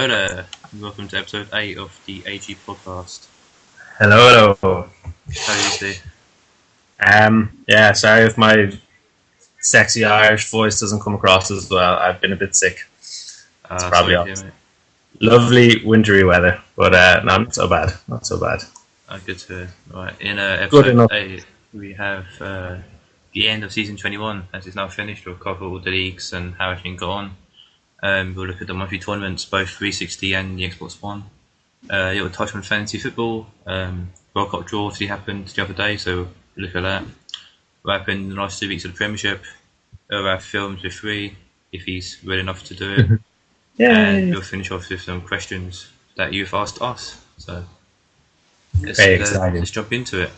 Hello there, and welcome to episode 8 of the AG podcast. Hello, hello. How are you, Ste? Yeah, sorry if my sexy Irish voice doesn't come across as well. I've been a bit sick. It's probably Sorry to obvious. hear, mate. Lovely wintry weather, but not so bad. Not so bad. Good to hear. Right, in Good episode enough. 8, we have the end of season 21, as it's now finished. We'll cover all the leagues and how everything got on. We'll look at the monthly tournaments, both 360 and the Xbox One. We'll touch on fantasy football. World Cup draw obviously happened the other day, so we'll look at that. What happened in the last 2 weeks of the Premiership. We'll have films with Free, if he's ready enough to do it. And we'll finish off with some questions that you've asked us. So let's jump into it.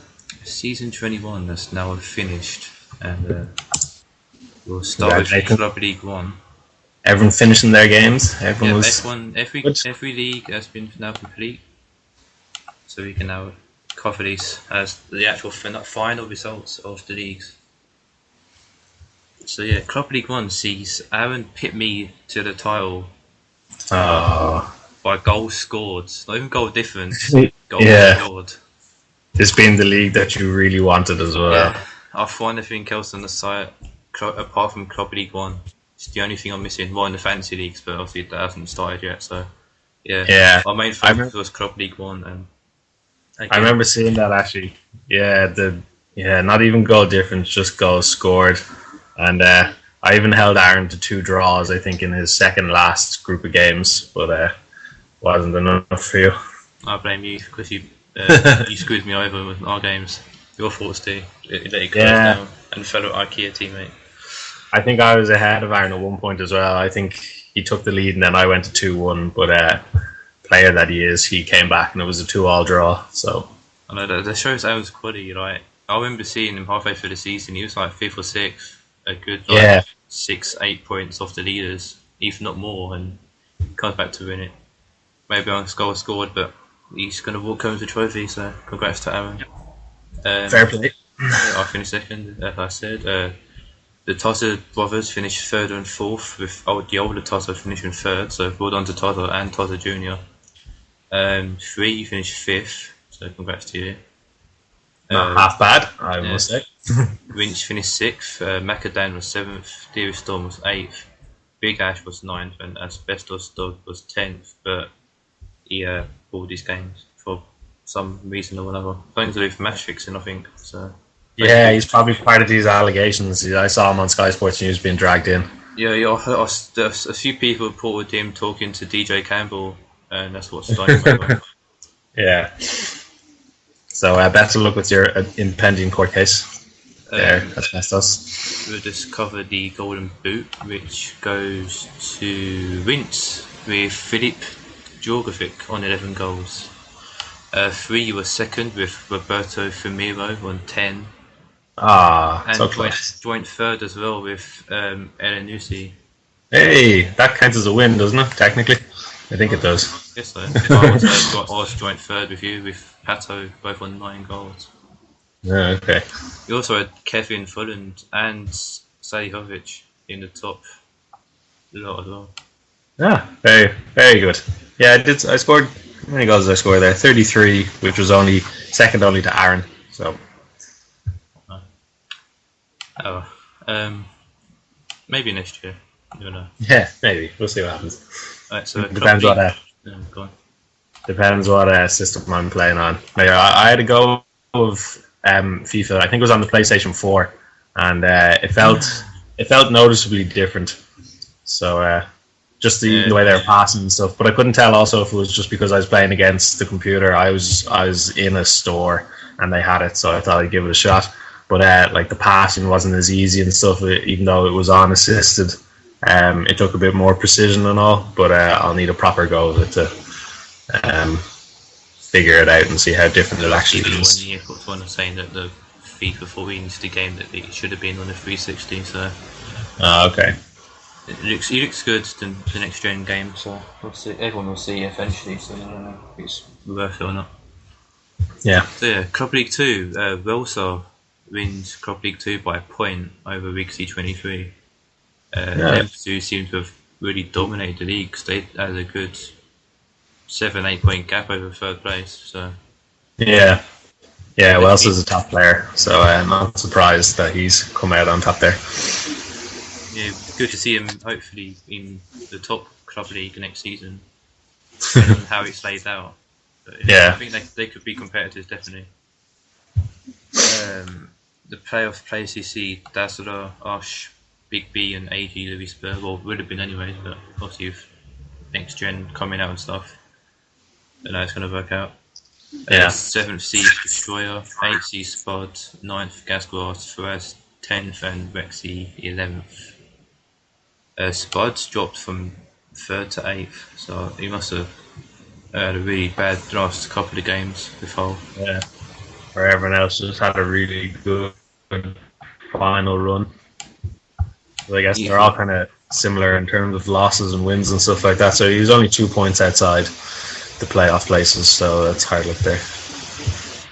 Season 21 has now finished, and we'll start with Club League 1. Everyone finishing their games. Everyone was every league has been now complete, so we can now cover these as the actual final results of the leagues. So yeah, Club League 1 sees Aaron pit me to the title by goals scored, not even goal difference, goals scored. It's been the league that you really wanted as well. Yeah, I've won everything else on the site apart from Club League 1. It's the only thing I'm missing. More in the fantasy leagues, but obviously that hasn't started yet. So yeah. Our main focus was Club League 1, and I remember seeing that actually. Not even goal difference, just goals scored, and I even held Aaron to 2 draws. I think in his second last group of games, but wasn't enough for you. I blame you because you screwed me over with our games. Your fault, Steve. Let you close down, and fellow IKEA teammate. I think I was ahead of Aaron at one point as well. I think he took the lead and then I went to 2-1. But player that he is, he came back and it was a 2-2 draw. So I know that shows Aaron's quality. Like, I remember seeing him halfway through the season. He was like 5th or 6th, a good 6-8 points off the leaders, if not more, and comes back to win it. Maybe on goal scored, but he's going to walk home with the trophy. So congrats to Aaron. Fair play. I finished second, as I said. The Tozer brothers finished 3rd and 4th, with the older Tozer finishing 3rd, so well done to Tozer and Tozer Jr. Free finished 5th, so congrats to you. Not half bad, I must say. Winch finished 6th, Macadam was 7th, Dearest Storm was 8th, Big Ash was 9th, and Asbestos Dog was 10th, but he pulled his games for some reason or another. Something to do with match fixing, I think. So. Yeah, he's probably part of these allegations. I saw him on Sky Sports News being dragged in. Yeah, a few people reported him talking to DJ Campbell, and that's what's starting my Yeah. So better luck with your impending court case. That's messed us. We'll just cover the Golden Boot, which goes to Wince with Filip Djurgovic on 11 goals. 3 was second with Roberto Firmino on 10. And so joint 3rd as well with Elanusi. Hey, that counts as a win, doesn't it? Technically, I think it does. Yes, so. I was joint 3rd with you, with Pato, both on 9 goals. Yeah, okay. You also had Kevin Fulland and Salihovic in the top lot as well. Yeah, very, very good. Yeah, I scored. How many goals did I score there? 33, which was only second only to Aaron. So. Maybe next year. I don't know. Yeah, maybe. We'll see what happens. Right, so depends what. Go on. Depends what system I'm playing on. Like, I had a go of FIFA. I think it was on the PlayStation 4, and it felt noticeably different. So just the way they were passing and stuff. But I couldn't tell also if it was just because I was playing against the computer. I was in a store and they had it, so I thought I'd give it a shot. But like the passing wasn't as easy and stuff, even though it was unassisted. It took a bit more precision and all, but I'll need a proper go of it to figure it out and see how different it actually is. The Xbox One was saying that the FIFA 14 is the game that it should have been on the 360. So. Okay. It looks good, the next gen game. So we'll see. Everyone will see eventually. So I don't know if it's worth it or not. Yeah. So yeah, Club League 2. Welsa wins Club League 2 by a point over Wigsy 23. Them two seem to have really dominated the league because they had a good 7-8 point gap over third place. So Yeah. Yeah, Wells is a top player, so I'm not surprised that he's come out on top there. yeah, good to see him hopefully in the top club league next season. Depending on how it plays out. But, Yeah. I think they could be competitors definitely. The playoff places see Dazzler, Osh, Big B, and AG Louis Spur. Well, would have been anyways, but obviously with next gen coming out and stuff, I don't know it's going to work out. Yeah. 7th seed Destroyer, 8th seed Spod, 9th Gasglass, Ferraz 10th, and Rexy 11th. Spud's dropped from 3rd to 8th, so he must have had a really bad last couple of games with Hull. Yeah. Where everyone else just had a really good final run. So I guess they're all kind of similar in terms of losses and wins and stuff like that. So he's only 2 points outside the playoff places, so that's hard luck there.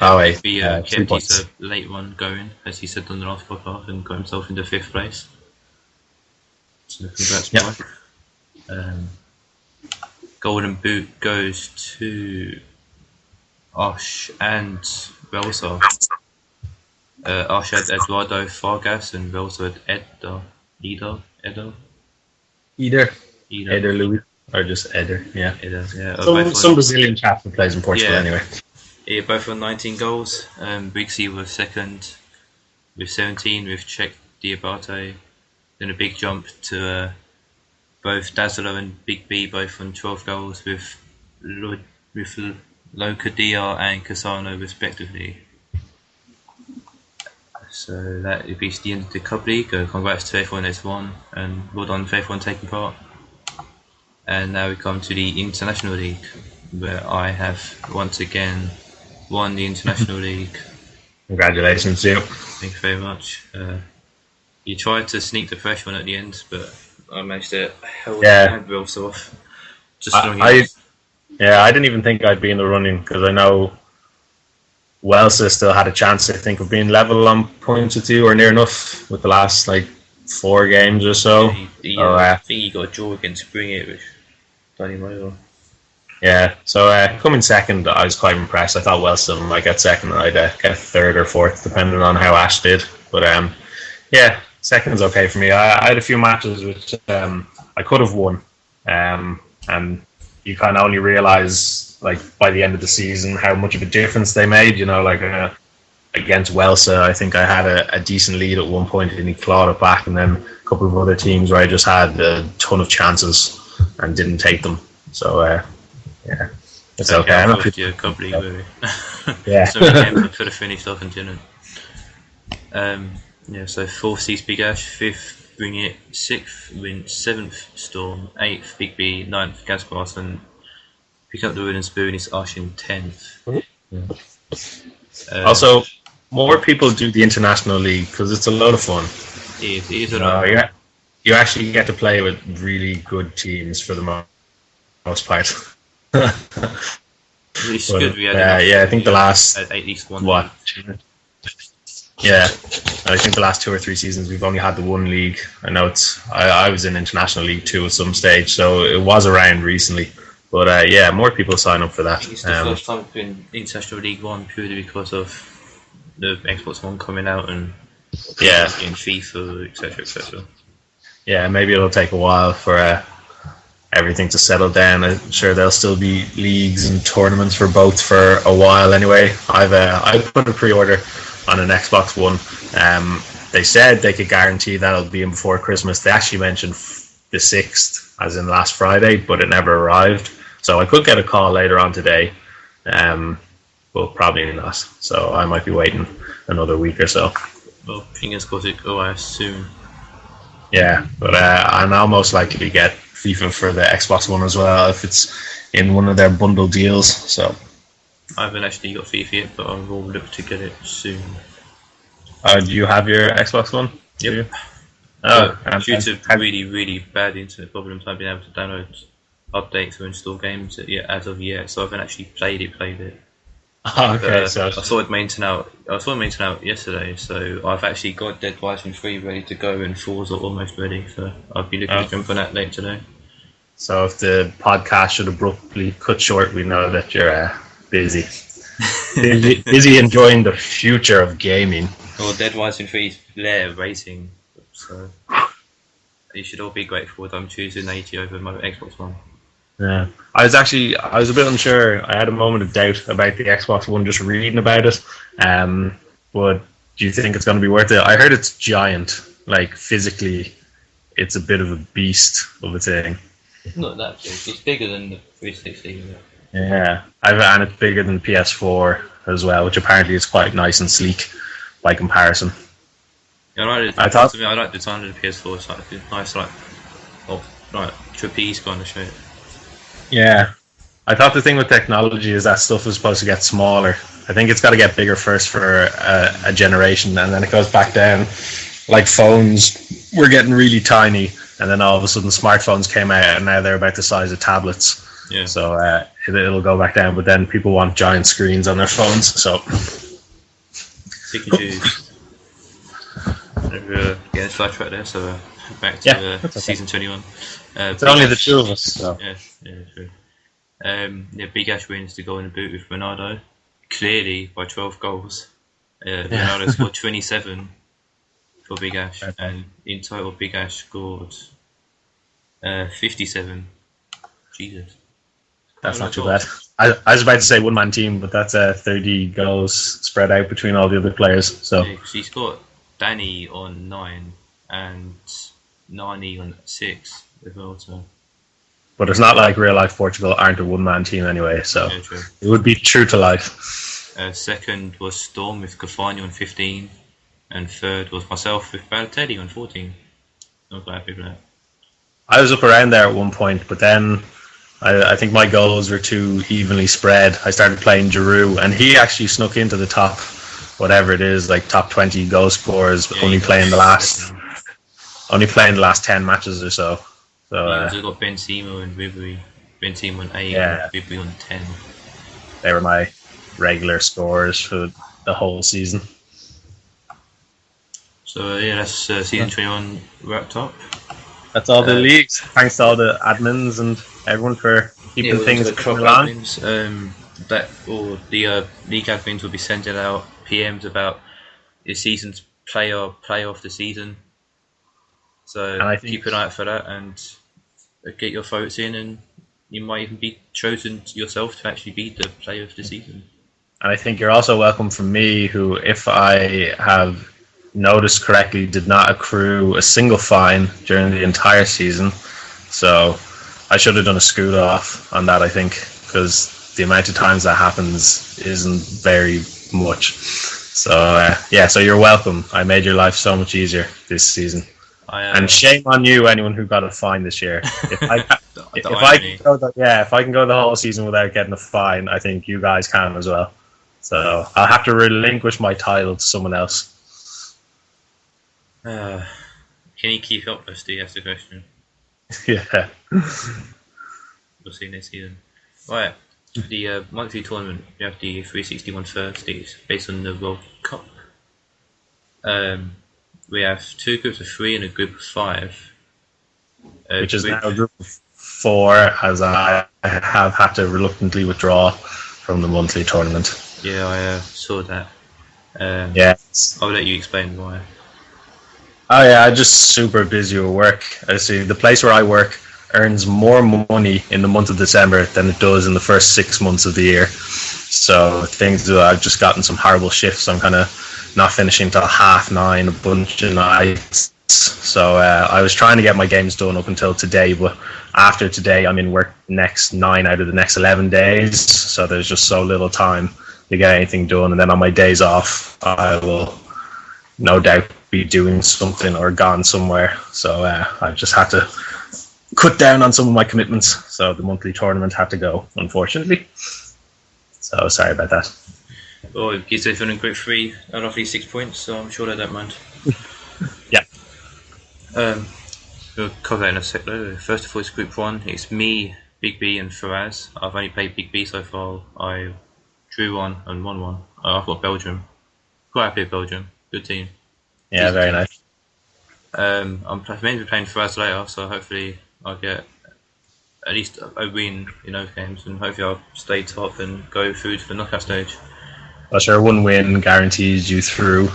Oh wait, He 3 kept points. his late one going, as he said on the last podcast, and got himself into 5th place. So congrats, Yep. Mike. Golden Boot goes to Osh and Velsa. Osh had Eduardo Fargas and Velsa had Eder Eder Louis, or just Eder, yeah. Some Brazilian chap who plays in Portugal Yeah. anyway. Yeah, both on 19 goals. Brixie was second with 17 with Czech Diabate. Then a big jump to both Dazzler and Big B, both on 12 goals with Locadia and Casano respectively. So that would be the end of the Cup League. Congrats to everyone that's won, and well done for everyone taking part. And now we come to the International League, where I have once again won the International League. Congratulations to you. Thank you very much. You tried to sneak the first one at the end, but I managed to hold the handbills off. Just I didn't even think I'd be in the running because I know Welsa still had a chance, I think, of being level on points with you or near enough with the last 4 games or so. I think he got a draw against Bring It, which done him over. Yeah, so coming second, I was quite impressed. I thought Welsa might get second, and I'd get third or fourth, depending on how Ash did. But yeah, second's okay for me. I had a few matches which I could have won, and you kind of only realise by the end of the season how much of a difference they made. Against Welsa, I think I had a decent lead at one point, and he clawed it back, and then a couple of other teams where I just had a ton of chances and didn't take them. So yeah, it's okay. I'm not with your company, really. Yeah. So we could have finished off and didn't. So 4th seed Big Ash, 5th Bring It, 6th Win, 7th Storm, 8th Big B, 9th Gasglass, and pick up the wooden spoon is Ash in 10th. Also, more people do the International League because it's a lot of fun. It is a lot. You actually get to play with really good teams for the most part. It's good. We had I think the last at least one. What? Yeah, I think the last 2 or 3 seasons we've only had the one league. I know I was in International League 2 at some stage, so it was around recently. But yeah, more people sign up for that. It's the first time I've been International League 1 purely because of the Xbox One coming out and in FIFA, etc., etc. Yeah, maybe it'll take a while for everything to settle down. I'm sure there'll still be leagues and tournaments for both for a while anyway. I've put a pre-order on an Xbox One. They said they could guarantee that'll be in before Christmas. They actually mentioned the 6th, as in last Friday, but it never arrived. So I could get a call later on today, but probably not. So I might be waiting another week or so. Well, fingers crossed it arrives soon. Yeah, but I'm almost likely to get FIFA for the Xbox One as well if it's in one of their bundle deals. So I haven't actually got FIFA yet, but I will look to get it soon. Do you have your Xbox One? Yep. Due to really, really bad internet problems, I've been able to download updates or install games as of yet. So I haven't actually played it. Okay, I saw it maintain out. Yesterday, so I've actually got Dead Rising 3 ready to go, and 4's are almost ready. So I'll be looking to jump on that later today. So if the podcast should abruptly cut short, we know that you're busy. busy enjoying the future of gaming. Or Dead Rising 3's layer racing. So you should all be grateful that I'm choosing 80 over my Xbox One. Yeah, I was a bit unsure. I had a moment of doubt about the Xbox One just reading about it. But do you think it's going to be worth it? I heard it's giant, like physically, it's a bit of a beast of a thing. Not that big. It's bigger than the 360. Yeah, and it's bigger than PS4 as well, which apparently is quite nice and sleek by comparison. Yeah, I like the design of the PS4. It's like a nice, trapeze kind of shape. Yeah, I thought the thing with technology is that stuff is supposed to get smaller. I think it's got to get bigger first for a generation, and then it goes back down. Like phones were getting really tiny, and then all of a sudden smartphones came out, and now they're about the size of tablets. Yeah. So it'll go back down, but then people want giant screens on their phones. So pick and choose. Getting sidetracked there. So back to season 21. It's only the two of us. So. Yeah, true. Big Ash wins to go in the boot with Ronaldo, clearly by 12 goals. Ronaldo scored 27 for Big Ash, and in total Big Ash scored 57. Jesus. That's not too bad. I was about to say one-man team, but that's 30 goals spread out between all the other players. So he's got Danny on 9 and Nani on 6 as well. So. But it's not like real life Portugal aren't a one-man team anyway, so it would be true to life. Second was Storm with Cafani on 15, and third was myself with Balotelli on 14. I'm quite happy with that. I was up around there at one point, but then I think my goals were too evenly spread. I started playing Giroud, and he actually snuck into the top, whatever it is, like top 20 goal scorers, only playing the last 10 matches or so. So also got Benzema and Ribery. Benzema on 8, and Ribery on 10. They were my regular scorers for the whole season. So that's season 21 wrapped up. That's all the leagues. Thanks to all the admins and everyone for keeping things coming along. The league admins will be sending out PMs about the season's player of the season. So keep an eye out for that and get your votes in, and you might even be chosen yourself to actually be the player of the season. And I think you're also welcome from me, who, if I have noticed correctly, did not accrue a single fine during the entire season. So I should have done a scoot off on that, I think, because the amount of times that happens isn't very much. So so you're welcome. I made your life so much easier this season. And shame on you, anyone who got a fine this year. If I can go the whole season without getting a fine, I think you guys can as well. So I'll have to relinquish my title to someone else. Can you keep up, Ste? That's the question. Yeah. We'll see next season. Right. The monthly tournament, you have the 361 Thursdays based on the World Cup. We have 2 groups of 3 and a group of 5. Which is now a group of 4, as I have had to reluctantly withdraw from the monthly tournament. Yeah, I saw that. I'll let you explain why. Oh yeah, I'm just super busy with work. I see the place where I work earns more money in the month of December than it does in the first 6 months of the year. So I've just gotten some horrible shifts. I'm kind of not finishing till 9:30 a bunch of nights. So I was trying to get my games done up until today, but after today I'm in work next 9 out of the next 11 days. So there's just so little time to get anything done. And then on my days off, I will no doubt be doing something or gone somewhere. So I've just had to cut down on some of my commitments. So the monthly tournament had to go, unfortunately. So sorry about that. Well, it gives everyone in group 3 a roughly 6 points, so I'm sure they don't mind. Yeah. We'll cover that in a sec though. First of all, it's group 1. It's me, Big B, and Faraz. I've only played Big B so far. I drew 1 and won 1. I've got Belgium. Quite happy with Belgium. Good team. Yeah, very nice. I'm meant to be playing Faraz later, so hopefully I'll get at least a win in those games, and hopefully I'll stay top and go through to the knockout stage. Well, sure, one win guarantees you through.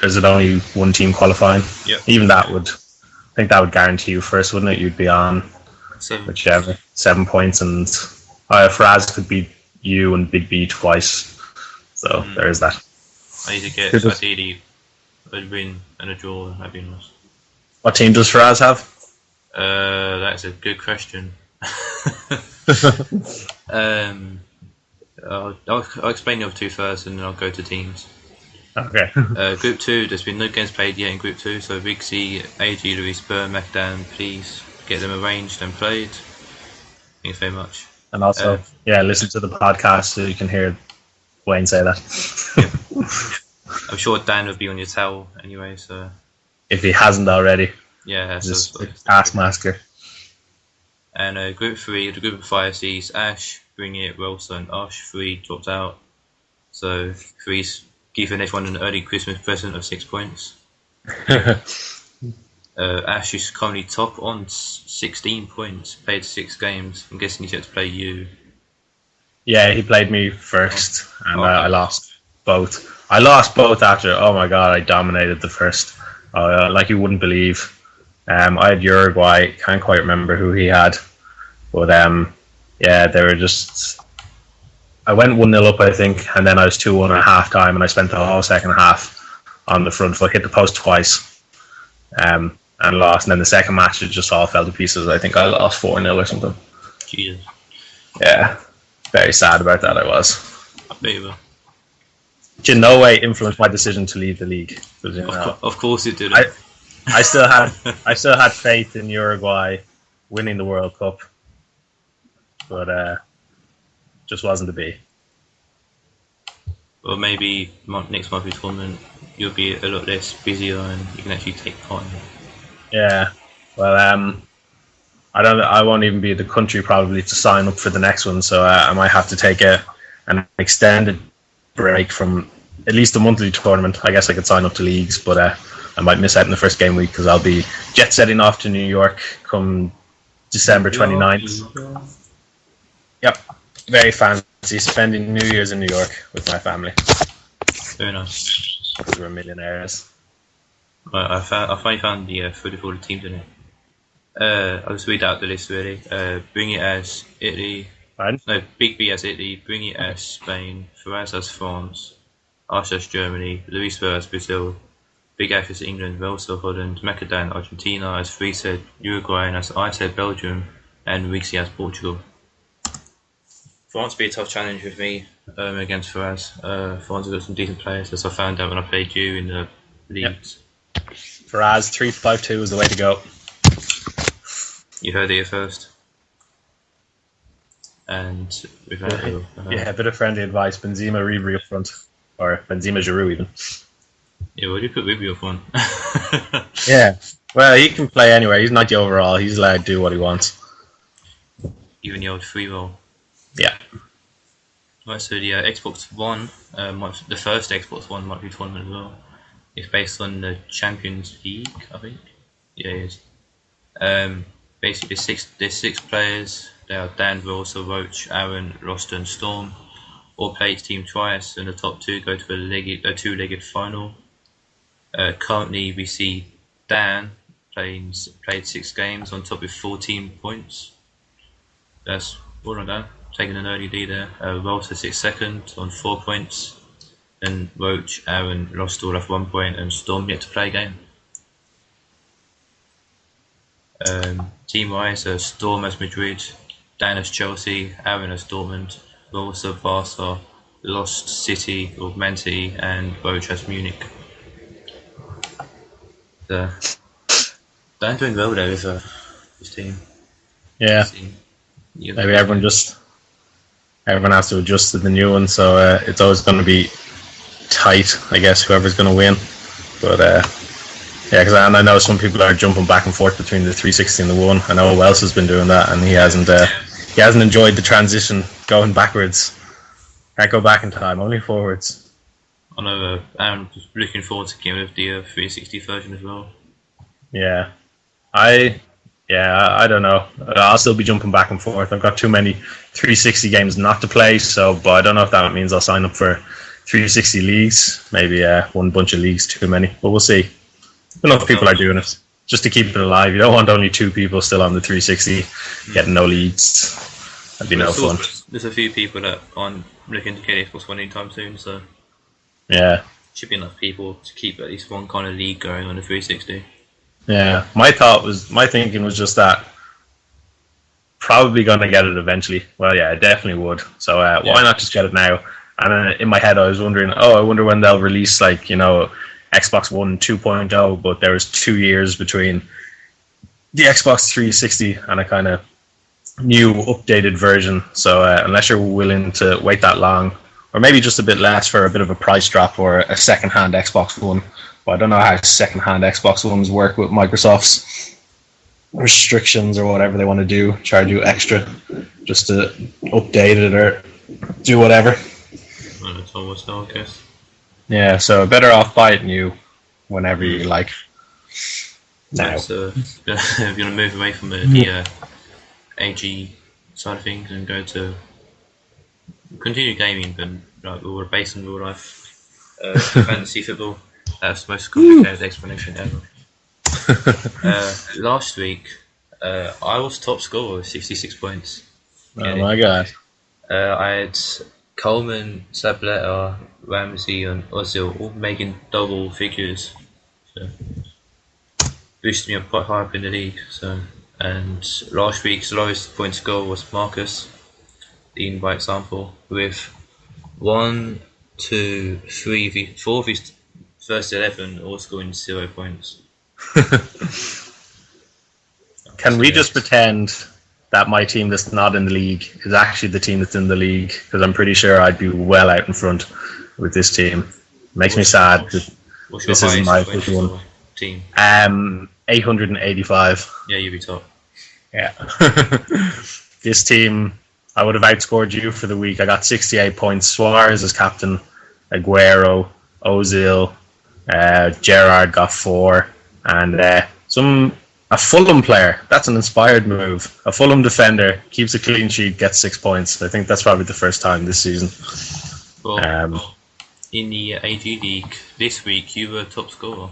Is it only one team qualifying? Yep. Even that would, I think that would guarantee you first, wouldn't it? You'd be on 7 points, and Faraz could beat you and Big B twice. So there is that. I need to get ideally a win and a draw. That'd be nice. What team does Faraz have? That's a good question. I'll explain the other two first, and then I'll go to teams. Okay. Group 2, there's been no games played yet in Group 2, so Rixie, AG, Luis, Burr, Macdan, please get them arranged and played. Thanks very much. And also, listen to the podcast so you can hear Wayne say that. I'm sure Dan will be on your towel anyway, so... If he hasn't already. Yeah, just taskmaster. And Group 3, the Group of 5 sees Ash, Bring It, Wilson, Ash, 3 dropped out. So 3's giving everyone an early Christmas present of 6 points. Ash is currently top on 16 points, played 6 games. I'm guessing he's yet to play you. Yeah, he played me first, and I lost both. I lost both after, oh my god, I dominated the first. Like you wouldn't believe. I had Uruguay, can't quite remember who he had. But they were just... I went 1-0 up, I think, and then I was 2-1 at half time, and I spent the whole second half on the front foot, hit the post twice, and lost. And then the second match, it just all fell to pieces. I think I lost 4-0 or something. Jesus. Yeah, very sad about that, I was. I bet you were. Which in no way influenced my decision to leave the league. Of course it did. I still had faith in Uruguay winning the World Cup, but just wasn't to be. Well, maybe next monthly tournament you'll be a lot less busier and you can actually take part in it. Yeah. Well, I won't even be in the country probably to sign up for the next one, so I might have to take an extended break from at least the monthly tournament. I guess I could sign up to leagues, but I might miss out in the first game week because I'll be jet setting off to New York come December 29th. Yep, very fancy spending New Year's in New York with my family. Very nice. Because we're millionaires. Well, I finally found the footage of all the teams in it. I'll just read out the list really. Bring It as Italy. Pardon? No, Big B as Italy, Bring It as Spain, Faraz as France, Ash as Germany, Luis Burr as Brazil, Big Ash as England, Velso Holland, Macadam Argentina, as Free said Uruguay, and as I said Belgium, and Rixie as Portugal. France will be a tough challenge with me against Faraz. France have got some decent players, as I found out when I played you in the leagues. Yep. Faraz 3-5-2 is the way to go. You heard it here first. And we've had a bit of friendly advice. Benzema, Ribery up front, or Benzema, Giroud even. Yeah, well, you put Ribery up front. Yeah, well, he can play anywhere. He's 90 overall. He's allowed to do what he wants. Even the old free roll. Yeah. Right, so the Xbox One, the first Xbox One monthly tournament as well. It's based on the Champions League, I think. Yeah, it is. Basically, there's 6 players. They are Dan, Rosa, Roach, Aaron, Roston, Storm. All play each team twice, and the top 2 go to a two-legged final. Currently, we see Dan played 6 games on top with 14 points. That's all on Dan, taking an early lead there. Rosa sits second on 4 points. Then Roach, Aaron, Lost all have 1 point, and Storm yet to play a game. Team-wise, Storm as Madrid, Dan as Chelsea, Aaron as Dortmund, Rosa, Barca, Lost City or Man City, and Roach as Munich. Dan doing well there with his team. Yeah. Maybe everyone has to adjust to the new one, so it's always going to be tight, I guess, whoever's going to win. But because I know some people are jumping back and forth between the 360 and the One. I know Wells has been doing that, and he hasn't enjoyed the transition going backwards. Can't go back in time, only forwards. I know I'm just looking forward to getting with the 360 version as well. Yeah, Yeah, I don't know. I'll still be jumping back and forth. I've got too many 360 games not to play, so but I don't know if that means I'll sign up for 360 leagues. Maybe one bunch of leagues too many, but we'll see. Enough people are doing it just to keep it alive. You don't want only 2 people still on the 360 getting no leagues. That'd be no fun. There's a few people that aren't looking to get Xbox One anytime soon, so yeah, should be enough people to keep at least one kind of league going on the 360. Yeah, my thinking was just that probably going to get it eventually. Well, yeah, I definitely would. So why not just get it now? And then in my head, I was wondering, I wonder when they'll release Xbox One 2.0. But there was 2 years between the Xbox 360 and a kind of new updated version. So unless you're willing to wait that long, or maybe just a bit less for a bit of a price drop or a second-hand Xbox One. But I don't know how second-hand Xbox Ones work with Microsoft's restrictions or whatever they want to do. Charge you extra just to update it or do whatever. Well, it's almost all, I guess. Yeah, so better off buy it new whenever you like. Now. So, if you're going to move away from the AG side of things and go to continue gaming, but based on real life fantasy football. That's the most complicated explanation ever. Last week, I was top scorer with 66 points. Oh my god. I had Coleman, Sabletta, Ramsey and Ozil all making double figures. So boosted me up quite high up in the league. And last week's lowest point score was Marcus, Dean by example, with 1, 2, 3, 4 of his first 11 all scoring 0 points. Can we just pretend that my team that's not in the league is actually the team that's in the league? Because I'm pretty sure I'd be well out in front with this team. Makes me sad that this isn't my one team. 885. Yeah, you'd be top. Yeah. This team, I would have outscored you for the week. I got 68 points. Suarez as captain, Aguero, Ozil, Gerrard got 4, and a Fulham player. That's an inspired move. A Fulham defender keeps a clean sheet, gets 6 points. I think that's probably the first time this season. Well, in the AG League this week, you were top scorer.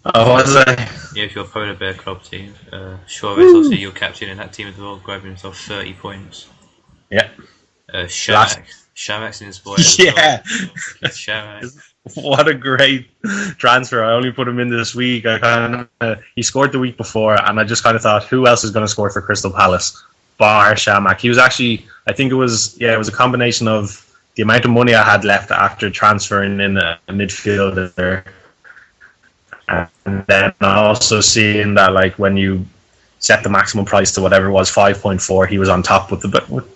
Oh, was I? Yeah, if your Polar Bear Club team. Suarez, obviously, you're captain in that team as well, grabbing himself 30 points. Yeah. Shamak's in his boy. Yeah. Shamak. What a great transfer. I only put him in this week. He scored the week before, and I just kind of thought, who else is going to score for Crystal Palace? Bar Shamak. He was actually, I think it was a combination of the amount of money I had left after transferring in a midfielder, and then also seeing that when you set the maximum price to whatever it was, 5.4, he was on top with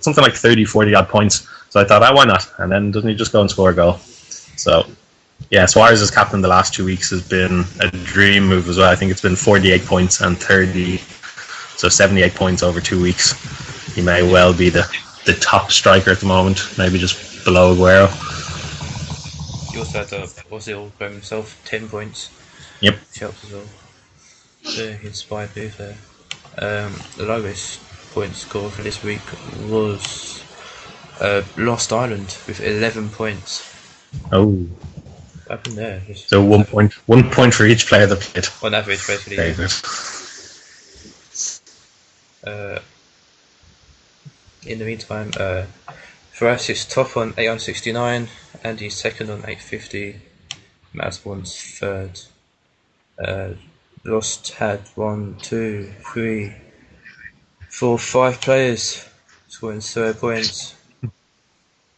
something like 30, 40 odd points. So I thought, why not? And then doesn't he just go and score a goal? So yeah, Suarez as captain the last 2 weeks has been a dream move as well. I think it's been 48 points and 30, so 78 points over 2 weeks. He may well be the top striker at the moment, maybe just below Aguero. He also had Ozil by himself 10 points. Yep. Helps as well. So he inspired move there. The lowest point score for this week was Lost Island with 11 points. Oh. What happened there? So 1 point for each player that played. On average, basically. Very good. In the meantime, for us, it's top on 869, Andy's second on 850, Madsborn's third. Lost had 1, 2, 3, 4, 5 players scoring 0 points.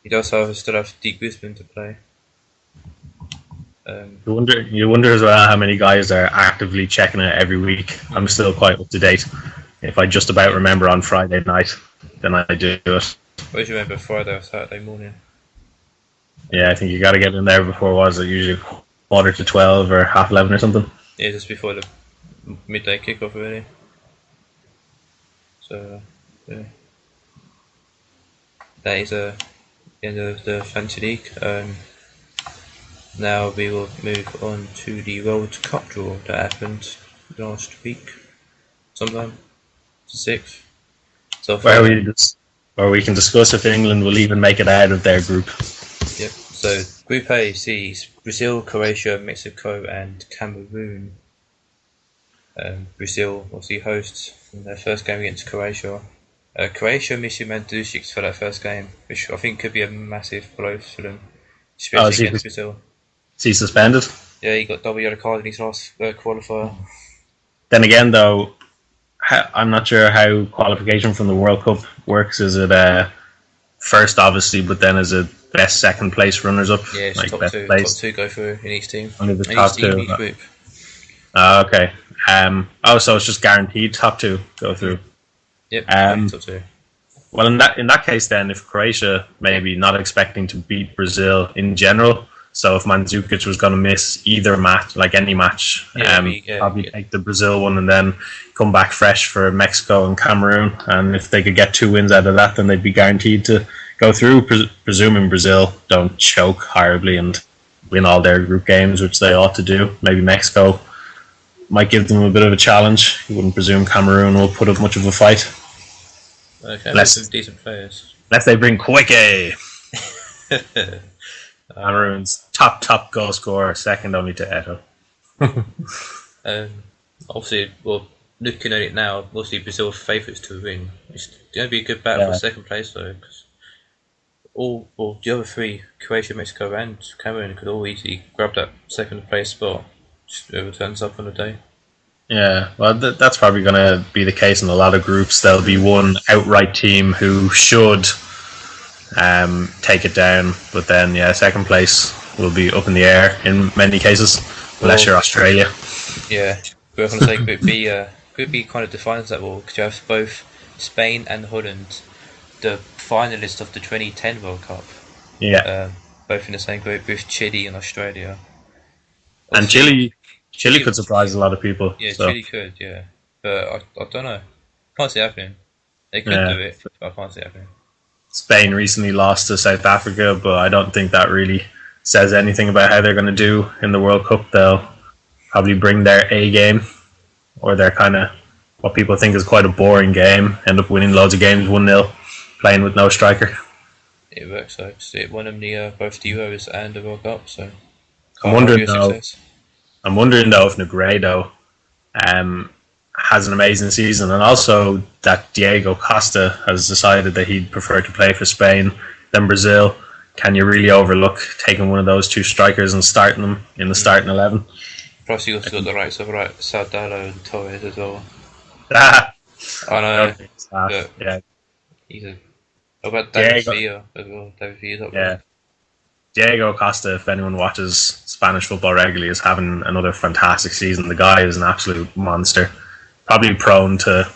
He'd also still have Deke Guzman to play. You wonder as well how many guys are actively checking it every week. I'm still quite up to date. If I just about remember on Friday night, then I do it. What do you remember, Friday or Saturday morning? Yeah, I think you got to get in there before usually 11:45 or 11:30 or something. Yeah, just before the midday kickoff, really. So, yeah. That is the end of the Fantasy League. Now we will move on to the World Cup draw that happened last week. sometime. 6th. So where we can discuss if England will even make it out of their group. Yep. So Group A sees Brazil, Croatia, Mexico, and Cameroon. Brazil obviously hosts in their first game against Croatia. Croatia missing Mandzukic for that first game, which I think could be a massive blow for them, especially against Brazil. Is he suspended? Yeah, he got double yellow card in his last qualifier. Then again, though, I'm not sure how qualification from the World Cup works. Is it first, obviously, but then is it best second place runners up? Yeah, it's like top best two. Place? Top two go through in each team. Only the top two. Each group. Okay. So it's just guaranteed top two go through. Yep. Top two. Well, in that case, then, if Croatia maybe not expecting to beat Brazil in general, so if Mandzukic was going to miss either match, like any match, probably take the Brazil one and then come back fresh for Mexico and Cameroon. And if they could get 2 wins out of that, then they'd be guaranteed to go through, presuming Brazil don't choke horribly and win all their group games, which they ought to do. Maybe Mexico might give them a bit of a challenge. You wouldn't presume Cameroon will put up much of a fight. Okay, there's some decent players. Unless they bring Quickie. Cameroon's top goal scorer, second only to Eto'o. Obviously, well, looking at it now, obviously Brazil favourites to win. It's going to be a good battle for second place, though. Cause the other 3, Croatia, Mexico, and Cameroon, could all easily grab that second place spot. Just whoever turns up on the day. Yeah, well, that's probably going to be the case in a lot of groups. There'll be one outright team who should take it down, but then second place will be up in the air in many cases, unless you're Australia. Yeah, we're going to say Group B kind of defines that well, because you have both Spain and Holland, the finalists of the 2010 World Cup. Yeah, both in the same group with Chile and Australia. And Chile could surprise a lot of people. Yeah, so. Chile could, yeah. But I don't know. Can't see it happening. They could do it, but I can't see it happening. Spain recently lost to South Africa, but I don't think that really says anything about how they're going to do in the World Cup. They'll probably bring their A game, or their kind of what people think is quite a boring game, end up winning loads of games 1-0, playing with no striker. It works though. It won them both the Euros and the World Cup, so I'm wondering though if Negredo has an amazing season, and also that Diego Costa has decided that he'd prefer to play for Spain than Brazil. Can you really overlook taking one of those 2 strikers and starting them in the starting 11? Plus, you also got the rights of Saldalo and Torres as well. I know. Yeah. He's about David Villa as well. David Villa's up there. Diego Costa, if anyone watches Spanish football regularly, is having another fantastic season. The guy is an absolute monster. Probably prone to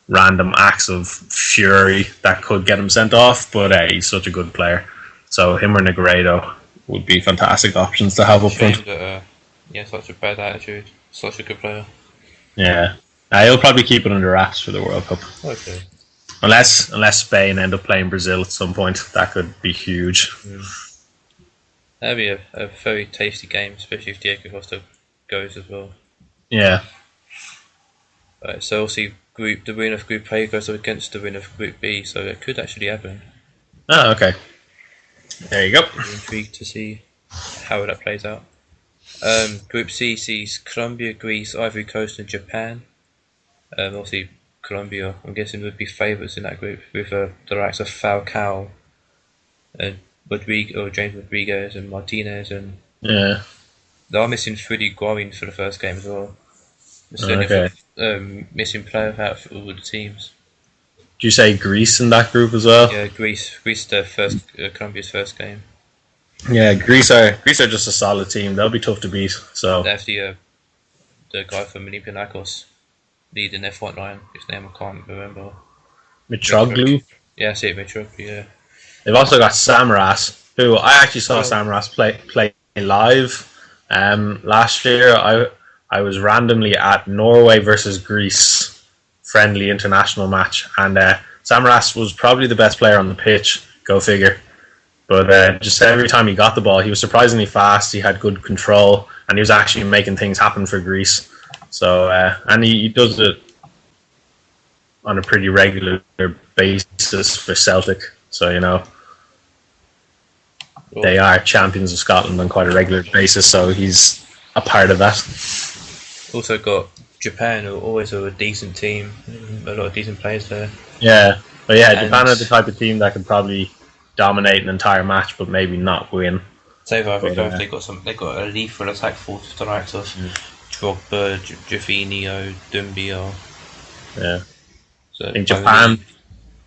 random acts of fury that could get him sent off, but he's such a good player. So him or Negredo would be fantastic options to have up front. Such a bad attitude. Such a good player. Yeah. He'll probably keep it under wraps for the World Cup. Okay. Unless Spain end up playing Brazil at some point, that could be huge. That'd be a very tasty game, especially if Diego Costa goes as well. Yeah. Right, so obviously the winner of Group A goes up against the winner of Group B, so it could actually happen. Oh, okay. There you go. I'm intrigued to see how that plays out. Group C sees Colombia, Greece, Ivory Coast, and Japan. Obviously, Colombia, I'm guessing, would be favourites in that group with the likes of Falcao and James Rodriguez and Martinez, and they are missing Freddie Guarin for the first game as well. Missing player out for all the teams. Do you say Greece in that group as well? Yeah, Greece, Colombia's first game. Yeah, Greece are just a solid team. They'll be tough to beat. So they have the guy from Olympiacos leading their front line. His name I can't remember. Mitroglou. Yeah, I see it, Mitroglou. Yeah. They've also got Samaras, who I actually saw Samaras play live last year. I was randomly at Norway versus Greece friendly international match, and Samaras was probably the best player on the pitch. Go figure. But just every time he got the ball, he was surprisingly fast. He had good control, and he was actually making things happen for Greece. So and he does it on a pretty regular basis for Celtic. So they are champions of Scotland on quite a regular basis. So he's a part of that. Also got Japan, who are always a decent team, a lot of decent players there. Yeah, but Japan are the type of team that can probably dominate an entire match, but maybe not win. South Africa, they got a lethal attack force to the likes of Drogba, Jafinho, Dumbia. Yeah, so I think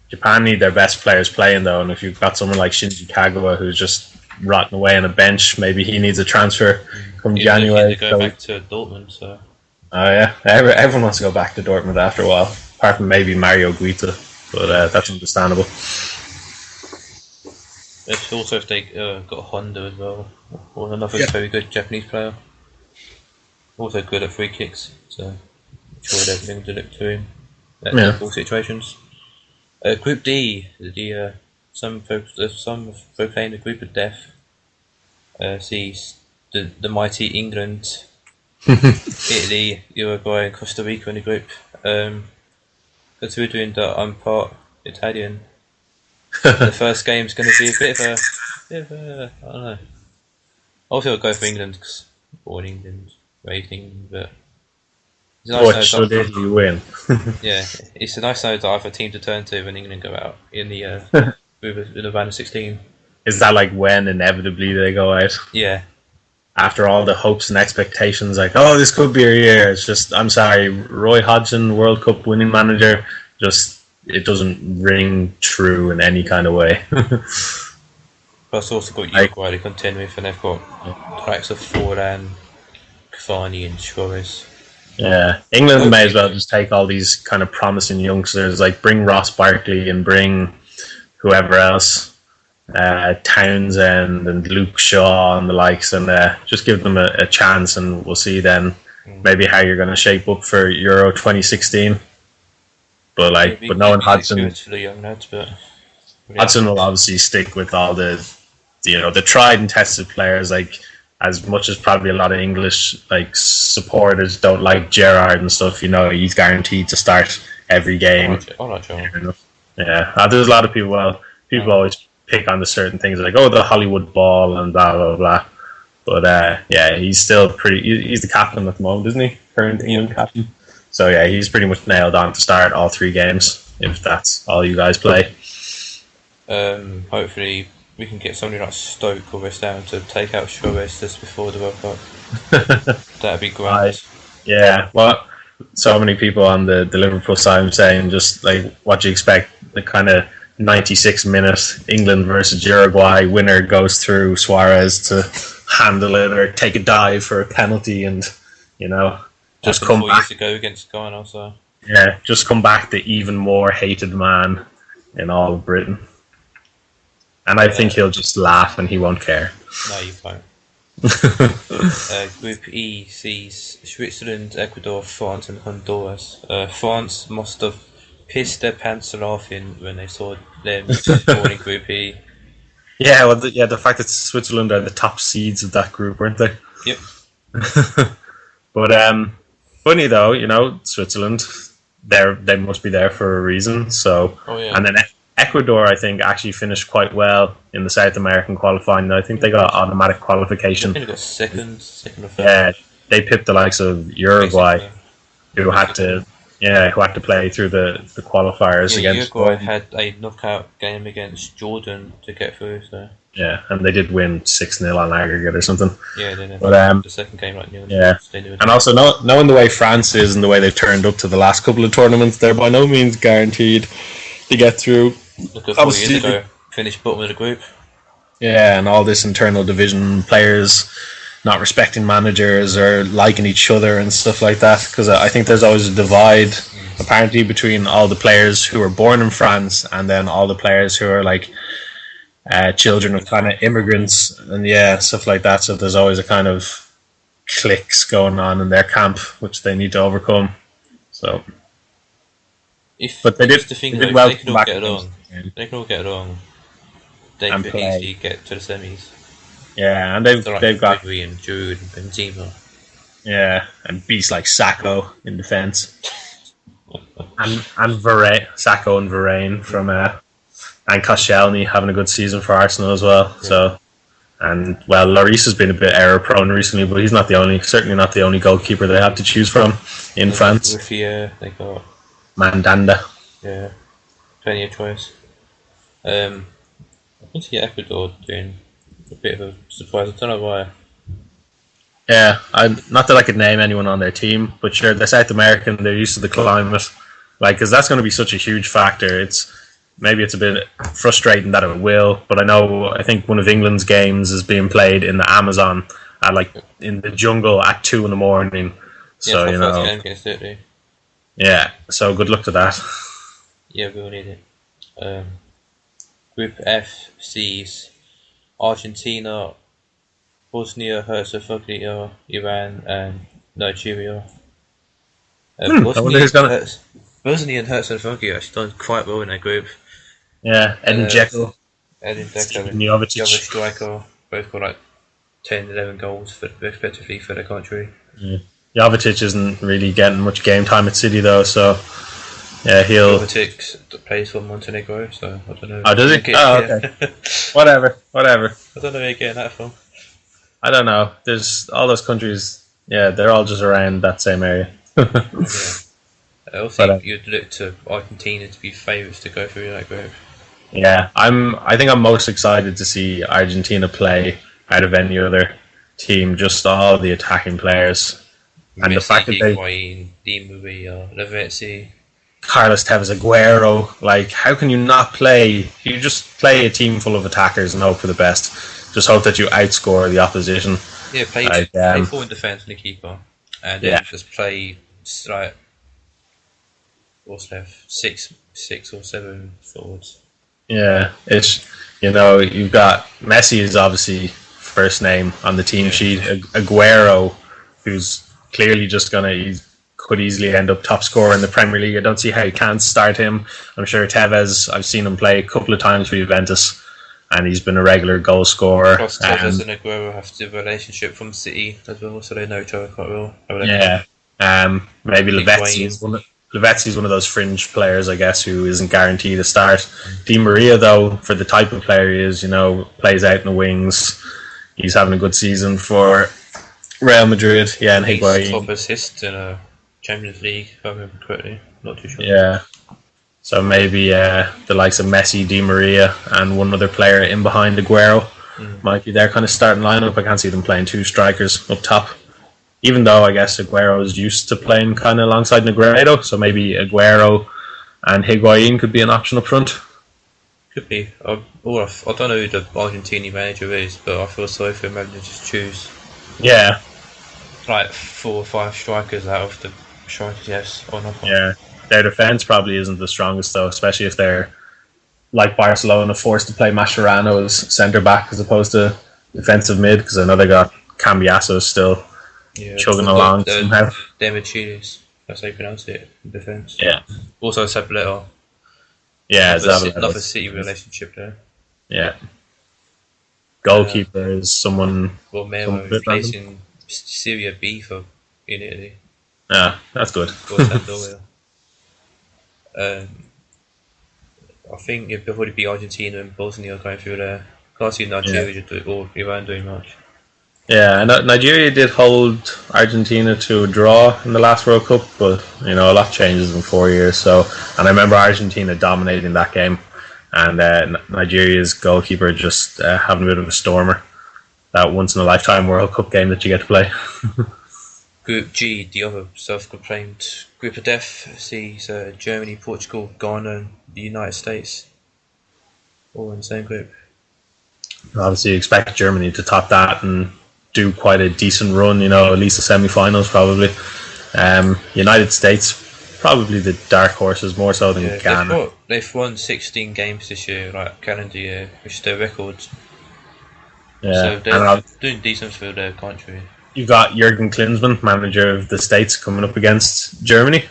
Japan need their best players playing though, and if you've got someone like Shinji Kagawa who's just rotting away on a bench, maybe he needs a transfer come January. To go back to Dortmund, so. Oh yeah, everyone wants to go back to Dortmund after a while, apart from maybe Mario Guita, but that's understandable. It's also if they got Honda as well, or another very good Japanese player. Also good at free kicks, so I'm sure everything to look to him. Difficult situations. Group D, some folks proclaim the group of death. Sees the mighty England, Italy, Uruguay, and Costa Rica in the group. Considering that I'm part Italian, the first game's going to be a bit of a I don't know. Obviously, I'll go for England because born in England, raised in England, but it's nice should you win? Yeah, it's a nice note that I have a team to turn to when England go out in the in the round of 16. Is that like when inevitably they go out? Yeah. After all the hopes and expectations, like, oh, this could be a year. It's just, I'm sorry, Roy Hodgson, World Cup winning manager, just it doesn't ring true in any kind of way. Plus, also got Uruguay to contend with, and they've got the likes of Forlan, Cavani, and Suarez. Yeah, England may as well just take all these kind of promising youngsters, like bring Ross Barkley and bring whoever else. Townsend and Luke Shaw and the likes, and just give them a chance, and we'll see then maybe how you're going to shape up for Euro 2016. But knowing Hodgson, Hodgson will obviously stick with all the tried and tested players. Like as much as probably a lot of English supporters don't like Gerrard and stuff, he's guaranteed to start every game. Yeah, there's a lot of people. People always pick on the certain things like the Hollywood ball and blah blah blah, but he's still he's the captain at the moment, isn't he? Current England captain. So yeah, he's pretty much nailed on to start all 3 games if that's all you guys play. Hopefully we can get somebody like Stoke or West Ham to take out Suarez just before the World Cup. That'd be great. Yeah, well, so many people on the Liverpool side saying just like, what do you expect? The kind of 96-minute England versus Uruguay winner goes through Suarez to handle it or take a dive for a penalty, and just come back to go against Ghana also. Yeah, just come back the even more hated man in all of Britain, and I think he'll just laugh and he won't care. No, you won't. Group E sees Switzerland, Ecuador, France, and Honduras. France must have pissed their pants laughing when they saw them in Group E. Yeah, well, the fact that Switzerland are the top seeds of that group, weren't they? Yep. But funny though, Switzerland, they must be there for a reason. So, and then Ecuador, I think, actually finished quite well in the South American qualifying. I think they got automatic qualification. I think they got second or third. Yeah, they pipped the likes of Uruguay, who had to play through the qualifiers against. Uruguay had a knockout game against Jordan to get through. So. Yeah, and they did win 6-0 on aggregate or something. Yeah, they did. But the second game, and also knowing the way France is and the way they've turned up to the last couple of tournaments, they're by no means guaranteed to get through. Look at 4 years ago, finished bottom of the group. Yeah, and all this internal division, players not respecting managers or liking each other and stuff like that, because I think there's always a divide apparently between all the players who were born in France and then all the players who are children of kind of immigrants and stuff like that. So there's always a kind of cliques going on in their camp which they need to overcome. So but they did well. They can all get along. They can all get along. They can easily get to the semis. Yeah, and they've got Gregory and Jude and Benzema. Yeah, and beasts like Sacco in defence. and Varane, Sacco and Varane from and Koscielny having a good season for Arsenal as well. Yeah. So, and well, Lloris has been a bit error prone recently, but he's certainly not the only goalkeeper they have to choose from in France. Ruffier, they got Mandanda. Yeah, plenty of choice. I can see Ecuador doing a bit of a surprise. I don't know why. Yeah, not that I could name anyone on their team, but sure, they're South American. They're used to the climate, because that's going to be such a huge factor. Maybe it's a bit frustrating that it will, but I think one of England's games is being played in the Amazon in the jungle at 2 a.m. So yeah, so good luck to that. Yeah, we'll need it. Group F C's Argentina, Bosnia Herzegovina, Iran, and Nigeria. Bosnia and Herzegovina actually done quite well in their group. Yeah, Edin Dzeko, Jovic striker, both got 10, 11 goals respectively for the country. Yeah. Jovic isn't really getting much game time at City though, so yeah, Jovic plays for Montenegro, so I don't know. Oh, does he? Okay. whatever. I don't know where you're getting that from. I don't know. There's all those countries. Yeah, they're all just around that same area. Yeah. I also think you'd look to Argentina to be favourites to go through that group. Yeah, I think I'm most excited to see Argentina play out of any other team. Just all the attacking players, and Messi, the fact that Di Maria, Lavezzi, Carlos Tevez, Aguero. How can you not play? You just play a team full of attackers and hope for the best. Just hope that you outscore the opposition. Yeah, play forward defence and the keeper, and then just play what's left, six or seven forwards. Yeah, you've got Messi is obviously first name on the team sheet. Aguero, who's clearly he could easily end up top scorer in the Premier League. I don't see how you can't start him. I'm sure Tevez, I've seen him play a couple of times for Juventus, and he's been a regular goal scorer. Plus Tevez and Aguero have the relationship from City as well, so they know each other quite well. Yeah, maybe Lavezzi's one of those fringe players, I guess, who isn't guaranteed a start. Di Maria, though, for the type of player he is, plays out in the wings. He's having a good season for Real Madrid. Yeah, and Higuain. Top assist in a Champions League, if I remember correctly. Not too sure. Yeah. So maybe the likes of Messi, Di Maria, and one other player in behind Aguero might be their kind of starting lineup. I can't see them playing two strikers up top. Even though I guess Aguero is used to playing kind of alongside Negredo, so maybe Aguero and Higuain could be an option up front. Could be. I don't know who the Argentinian manager is, but I feel sorry for him having to just choose. Yeah. 4 or 5 strikers out of the strikers, yes or not. Yeah. Their defence probably isn't the strongest though, especially if they're like Barcelona forced to play Mascherano as centre back as opposed to defensive mid, because I know they got Cambiasso still. Yeah, chugging along somehow. Demichelis, that's how you pronounce it in defence. Yeah. Also Zabaleta. Yeah, another City relationship there. Yeah. Goalkeeper is someone. Well, Melo replacing Syria B for in Italy. Yeah, that's good. I think it'll probably be Argentina and Bosnia going through there. Can't see Nigeria or Iran doing much. Yeah, and Nigeria did hold Argentina to a draw in the last World Cup, but a lot changes in 4 years. So, and I remember Argentina dominating that game, and Nigeria's goalkeeper just having a bit of a stormer. That once in a lifetime World Cup game that you get to play. Group G, the other self-proclaimed group of death, sees Germany, Portugal, Ghana, and the United States all in the same group. Obviously, you expect Germany to top that and do quite a decent run, at least the semi-finals probably. United States, probably the dark horses more so than Ghana. They've won 16 games this year, calendar year, which is their record. Yeah. So they're doing decent for their country. You've got Jurgen Klinsmann, manager of the States, coming up against Germany.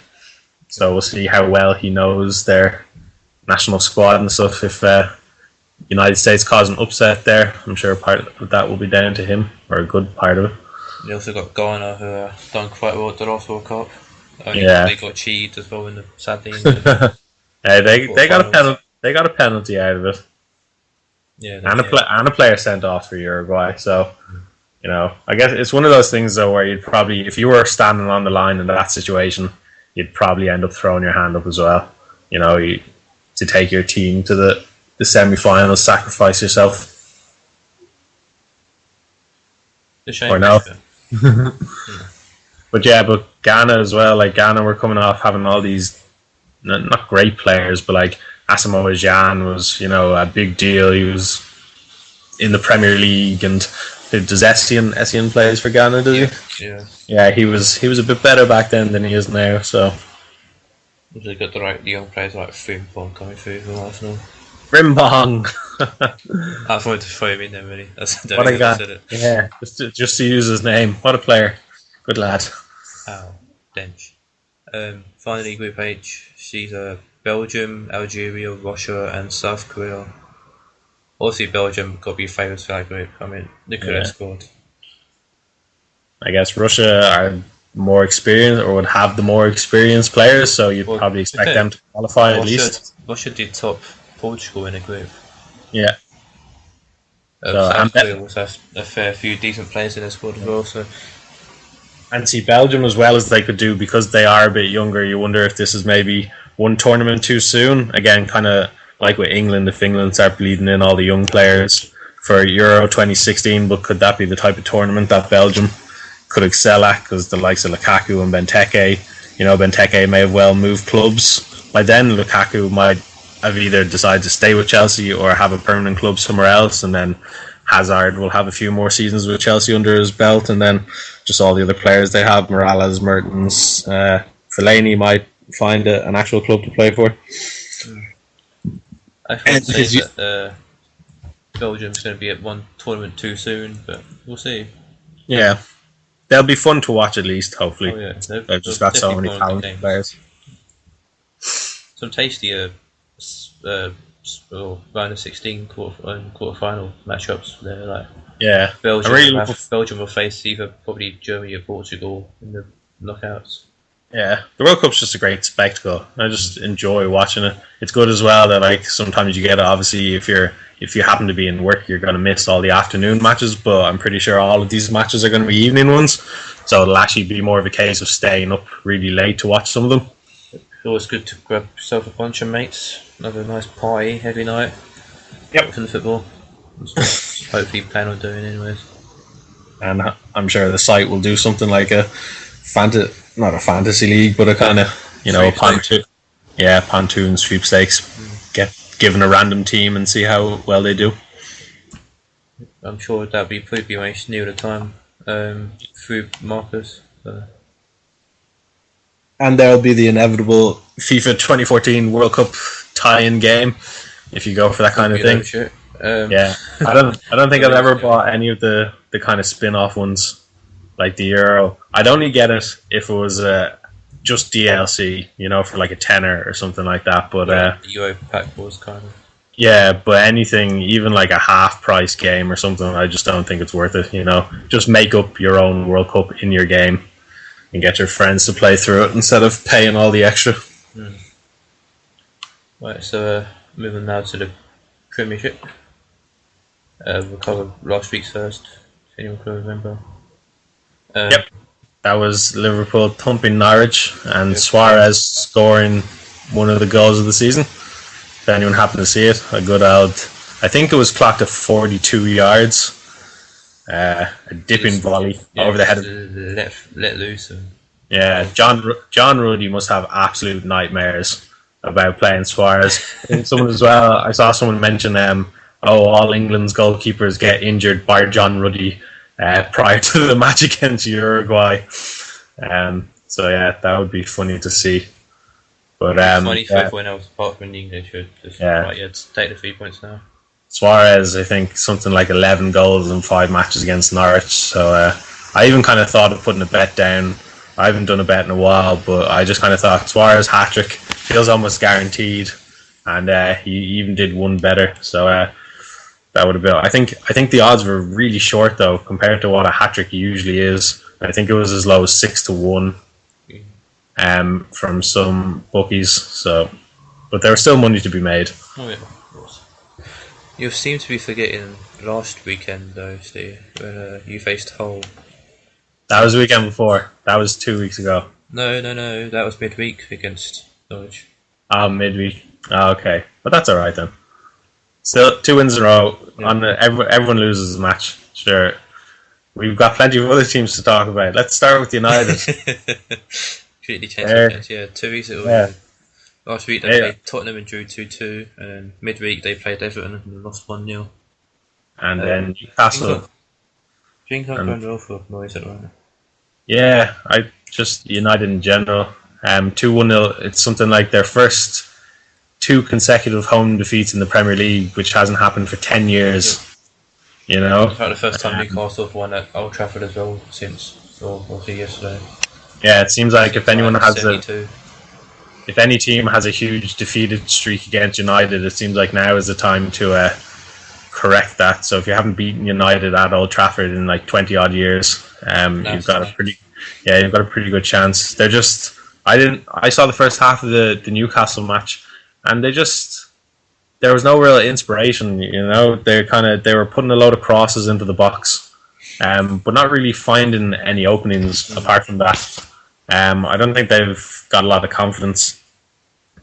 So we'll see how well he knows their national squad and stuff. If United States cause an upset there, I'm sure part of that will be down to him, or a good part of it. They also got Ghana, who done quite well at the last World Cup. Only Yeah. they got cheated as well in the sadly. They got a penalty. They got a penalty out of it, Yeah, and a player sent off for Uruguay. So I guess it's one of those things though where you'd probably, if you were standing on the line in that situation, you'd probably end up throwing your hand up as well. To take your team to the semi-finals, sacrifice yourself. the shame. Or no. But Ghana as well. Like Ghana were coming off having all these not great players, but like Asamoah Gyan was a big deal. He was in the Premier League, and does Essien plays for Ghana? Does he? Yeah. He was a bit better back then than he is now. So they got the young players like Frimpong coming through from Arsenal. Frimpong. I wanted to throw him in there really. What a guy! Yeah, just to use his name. What a player! Good lad. Oh, Dench. Finally, Group H sees Belgium, Algeria, Russia, and South Korea. Obviously, Belgium got to be favourites for that group. I mean, they could have scored. I guess Russia are more experienced, or would have the more experienced players, so you'd probably expect them to qualify at least. Russia did top Portugal in a group. Yeah. South Korea also has a fair few decent players in their squad as well. So. And see, Belgium as well as they could do, because they are a bit younger. You wonder if this is maybe one tournament too soon. Again, kind of like with England, if England start bleeding in all the young players for Euro 2016, but could that be the type of tournament that Belgium could excel at? Because the likes of Lukaku and Benteke, Benteke may have well moved clubs. By then, Lukaku might have either decided to stay with Chelsea or have a permanent club somewhere else, and then Hazard will have a few more seasons with Chelsea under his belt, and then just all the other players they have, Morales, Mertens, Fellaini might find an actual club to play for. I can't say that Belgium's going to be at one tournament too soon, but we'll see. Yeah, they'll be fun to watch at least, hopefully. Oh, yeah. They've just got so many talented players. Some tasty round of 16 quarter-final matchups there. Like Belgium will face either probably Germany or Portugal in the knockouts. Yeah, the World Cup's just a great spectacle. I just enjoy watching it. It's good as well that sometimes you get it. Obviously, if you happen to be in work, you're going to miss all the afternoon matches. But I'm pretty sure all of these matches are going to be evening ones, so it'll actually be more of a case of staying up really late to watch some of them. It's always good to grab yourself a bunch of mates, have a nice party every night. Yep. For the football. Hopefully, plan on doing anyways. And I'm sure the site will do something like not a fantasy league, but a kind of pontoon sweepstakes. Get given a random team and see how well they do. I'm sure that'll be pretty much near the time through Marcus. And there'll be the inevitable FIFA 2014 World Cup tie-in game if you go for that kind of thing. Yeah, I don't think I've ever bought any of the kind of spin-off ones like the Euro. I'd only get it if it was just DLC, for like a tenner or something like that. But the Euro pack was kind of. Yeah, but anything, even like a half-price game or something, I just don't think it's worth it. Just make up your own World Cup in your game and get your friends to play through it instead of paying all the extra. Right, so moving now to the Premiership. We'll cover last week's first, if anyone can remember. Yep. That was Liverpool thumping Norwich and Suarez scoring one of the goals of the season. If anyone happened to see it, a good old, I think it was clocked at 42 yards. A dipping volley over the head of let loose. John Ruddy must have absolute nightmares about playing Suarez. I saw someone mention all England's goalkeepers get injured by John Ruddy prior to the match against Uruguay. So yeah, that would be funny to see. But 25th when I was apart from the English, just take the 3 points now. Suarez, I think something like 11 goals in 5 matches against Norwich. So I even kind of thought of putting a bet down. I haven't done a bet in a while, but I just kind of thought Suarez hat-trick feels almost guaranteed, and he even did one better. So that would have been. I think the odds were really short though compared to what a hat-trick usually is. I think it was as low as 6-1. from some bookies. So, but there was still money to be made. Oh yeah, of course. You seem to be forgetting last weekend though, Steve, when you faced Hull. That was the weekend before. That was 2 weeks ago. No, that was midweek against Norwich. Midweek. Okay, but that's all right then. Still 2 wins in a row. Yeah. Everyone loses a match. Sure, we've got plenty of other teams to talk about. Let's start with United. Completely changed against, 2 weeks ago. Yeah. Last week they played Tottenham and drew 2-2, and then midweek they played Everton and lost 1-0. And then Newcastle. Drink up going well for Moyes at the moment. Yeah, I just United in general. 2-1-0. It's something like their first 2 consecutive home defeats in the Premier League, which hasn't happened for 10 years. You know, it's like the first time Newcastle have won at Old Trafford as well since, or yesterday. Yeah, it seems like if anyone has 72. if any team has a huge defeated streak against United, it seems like now is the time to correct that. So if you haven't beaten United at Old Trafford in like 20 odd years, you've got a pretty good chance. They're just I saw the first half of the Newcastle match, and there was no real inspiration. You know, they were putting a load of crosses into the box, but not really finding any openings apart from that. I don't think they've got a lot of confidence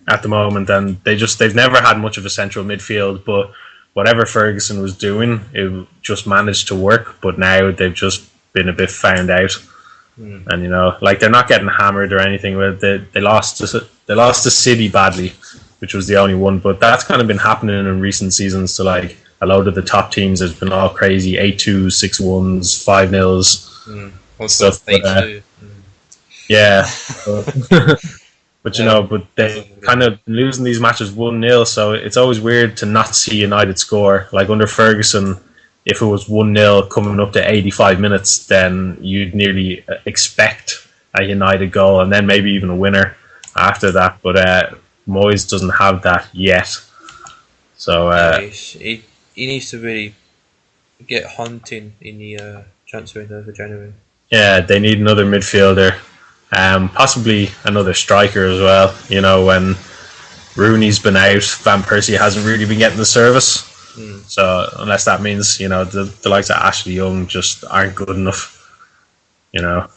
at the moment, and they've never had much of a central midfield. But whatever Ferguson was doing, it just managed to work. But now they've just been a bit found out, and you know, like they're not getting hammered or anything. They lost to City badly, which was the only one. But that's kind of been happening in recent seasons. So like a load of the top teams has been all crazy 8-2, 6-1s, 5-0s, stuff. But, yeah, but you know, but they kind of losing these matches 1-0, so it's always weird to not see United score. Like under Ferguson, if it was 1-0 coming up to 85 minutes, then you'd nearly expect a United goal and then maybe even a winner after that. But Moyes doesn't have that yet, so he needs to really get hunting in the transfer window for January. Yeah, they need another midfielder. Possibly another striker as well. You know, when Rooney's been out, Van Persie hasn't really been getting the service. So unless that means, you know, the likes of Ashley Young just aren't good enough. You know,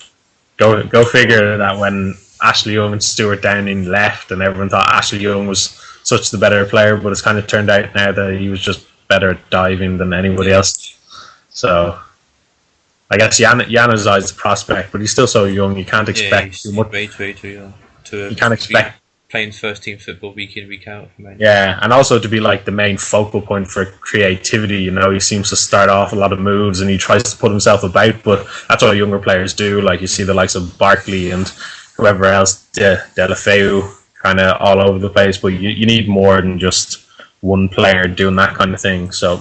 go figure that when Ashley Young and Stuart Downing left, and everyone thought Ashley Young was such the better player, but it's kind of turned out now that he was just better at diving than anybody else. So I guess Januzaj is a prospect, but he's still so young. You can't expect too much. Way too young. You can't expect playing first team football week in, week out. Yeah, and also to be like the main focal point for creativity. You know, he seems to start off a lot of moves and he tries to put himself about, but that's what younger players do. Like you see the likes of Barkley and whoever else, Deulofeu, kind of all over the place. But you need more than just one player doing that kind of thing. So.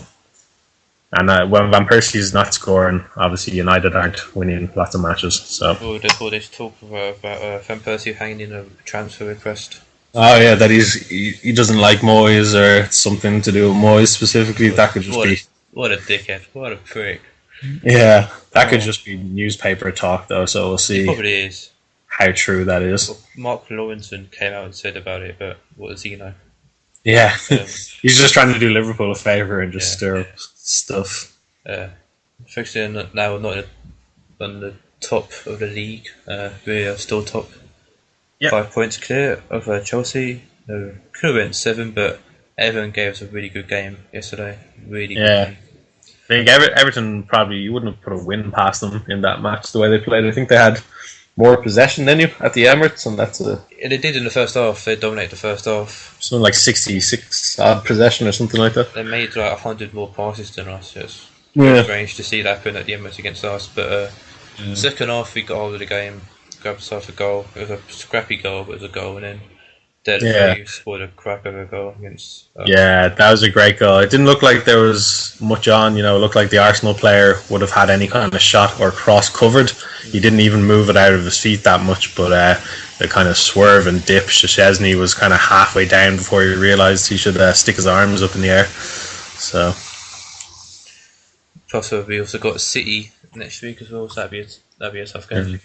And when Van Persie is not scoring, obviously United aren't winning lots of matches. So all this talk about Van Persie hanging in a transfer request. Oh yeah, that he doesn't like Moyes or something to do with Moyes specifically. That could just be what a dickhead, what a prick. Yeah, that could just be newspaper talk though. So we'll see. It probably is. How true that is. Well, Mark Lawrenson came out and said about it, but what does he know? Yeah, he's just trying to do Liverpool a favour and just stir up stuff. Focusing now not on the top of the league, we are still top. 5 points clear of Chelsea. Could have went 7, but Everton gave us a really good game yesterday. Really good game. I think Everton probably, you wouldn't have put a win past them in that match the way they played. I think they had more possession than you at the Emirates, and that's they did in the first half. They dominated the first half. Something like 66 odd possession or something like that. They made like 100 more passes than us. It's strange to see that happen at the Emirates against us. But second half, we got hold of the game, grabbed ourselves a goal. It was a scrappy goal, but it was a goal, and then Deulofeu scored a crack of a goal against. Yeah, that was a great goal. It didn't look like there was much on. You know, it looked like the Arsenal player would have had any kind of shot or cross covered. He didn't even move it out of his feet that much, but the kind of swerve and dip, Szczesny was kind of halfway down before he realised he should stick his arms up in the air. So. Plus, we also got City next week as well, so that'd be a tough game.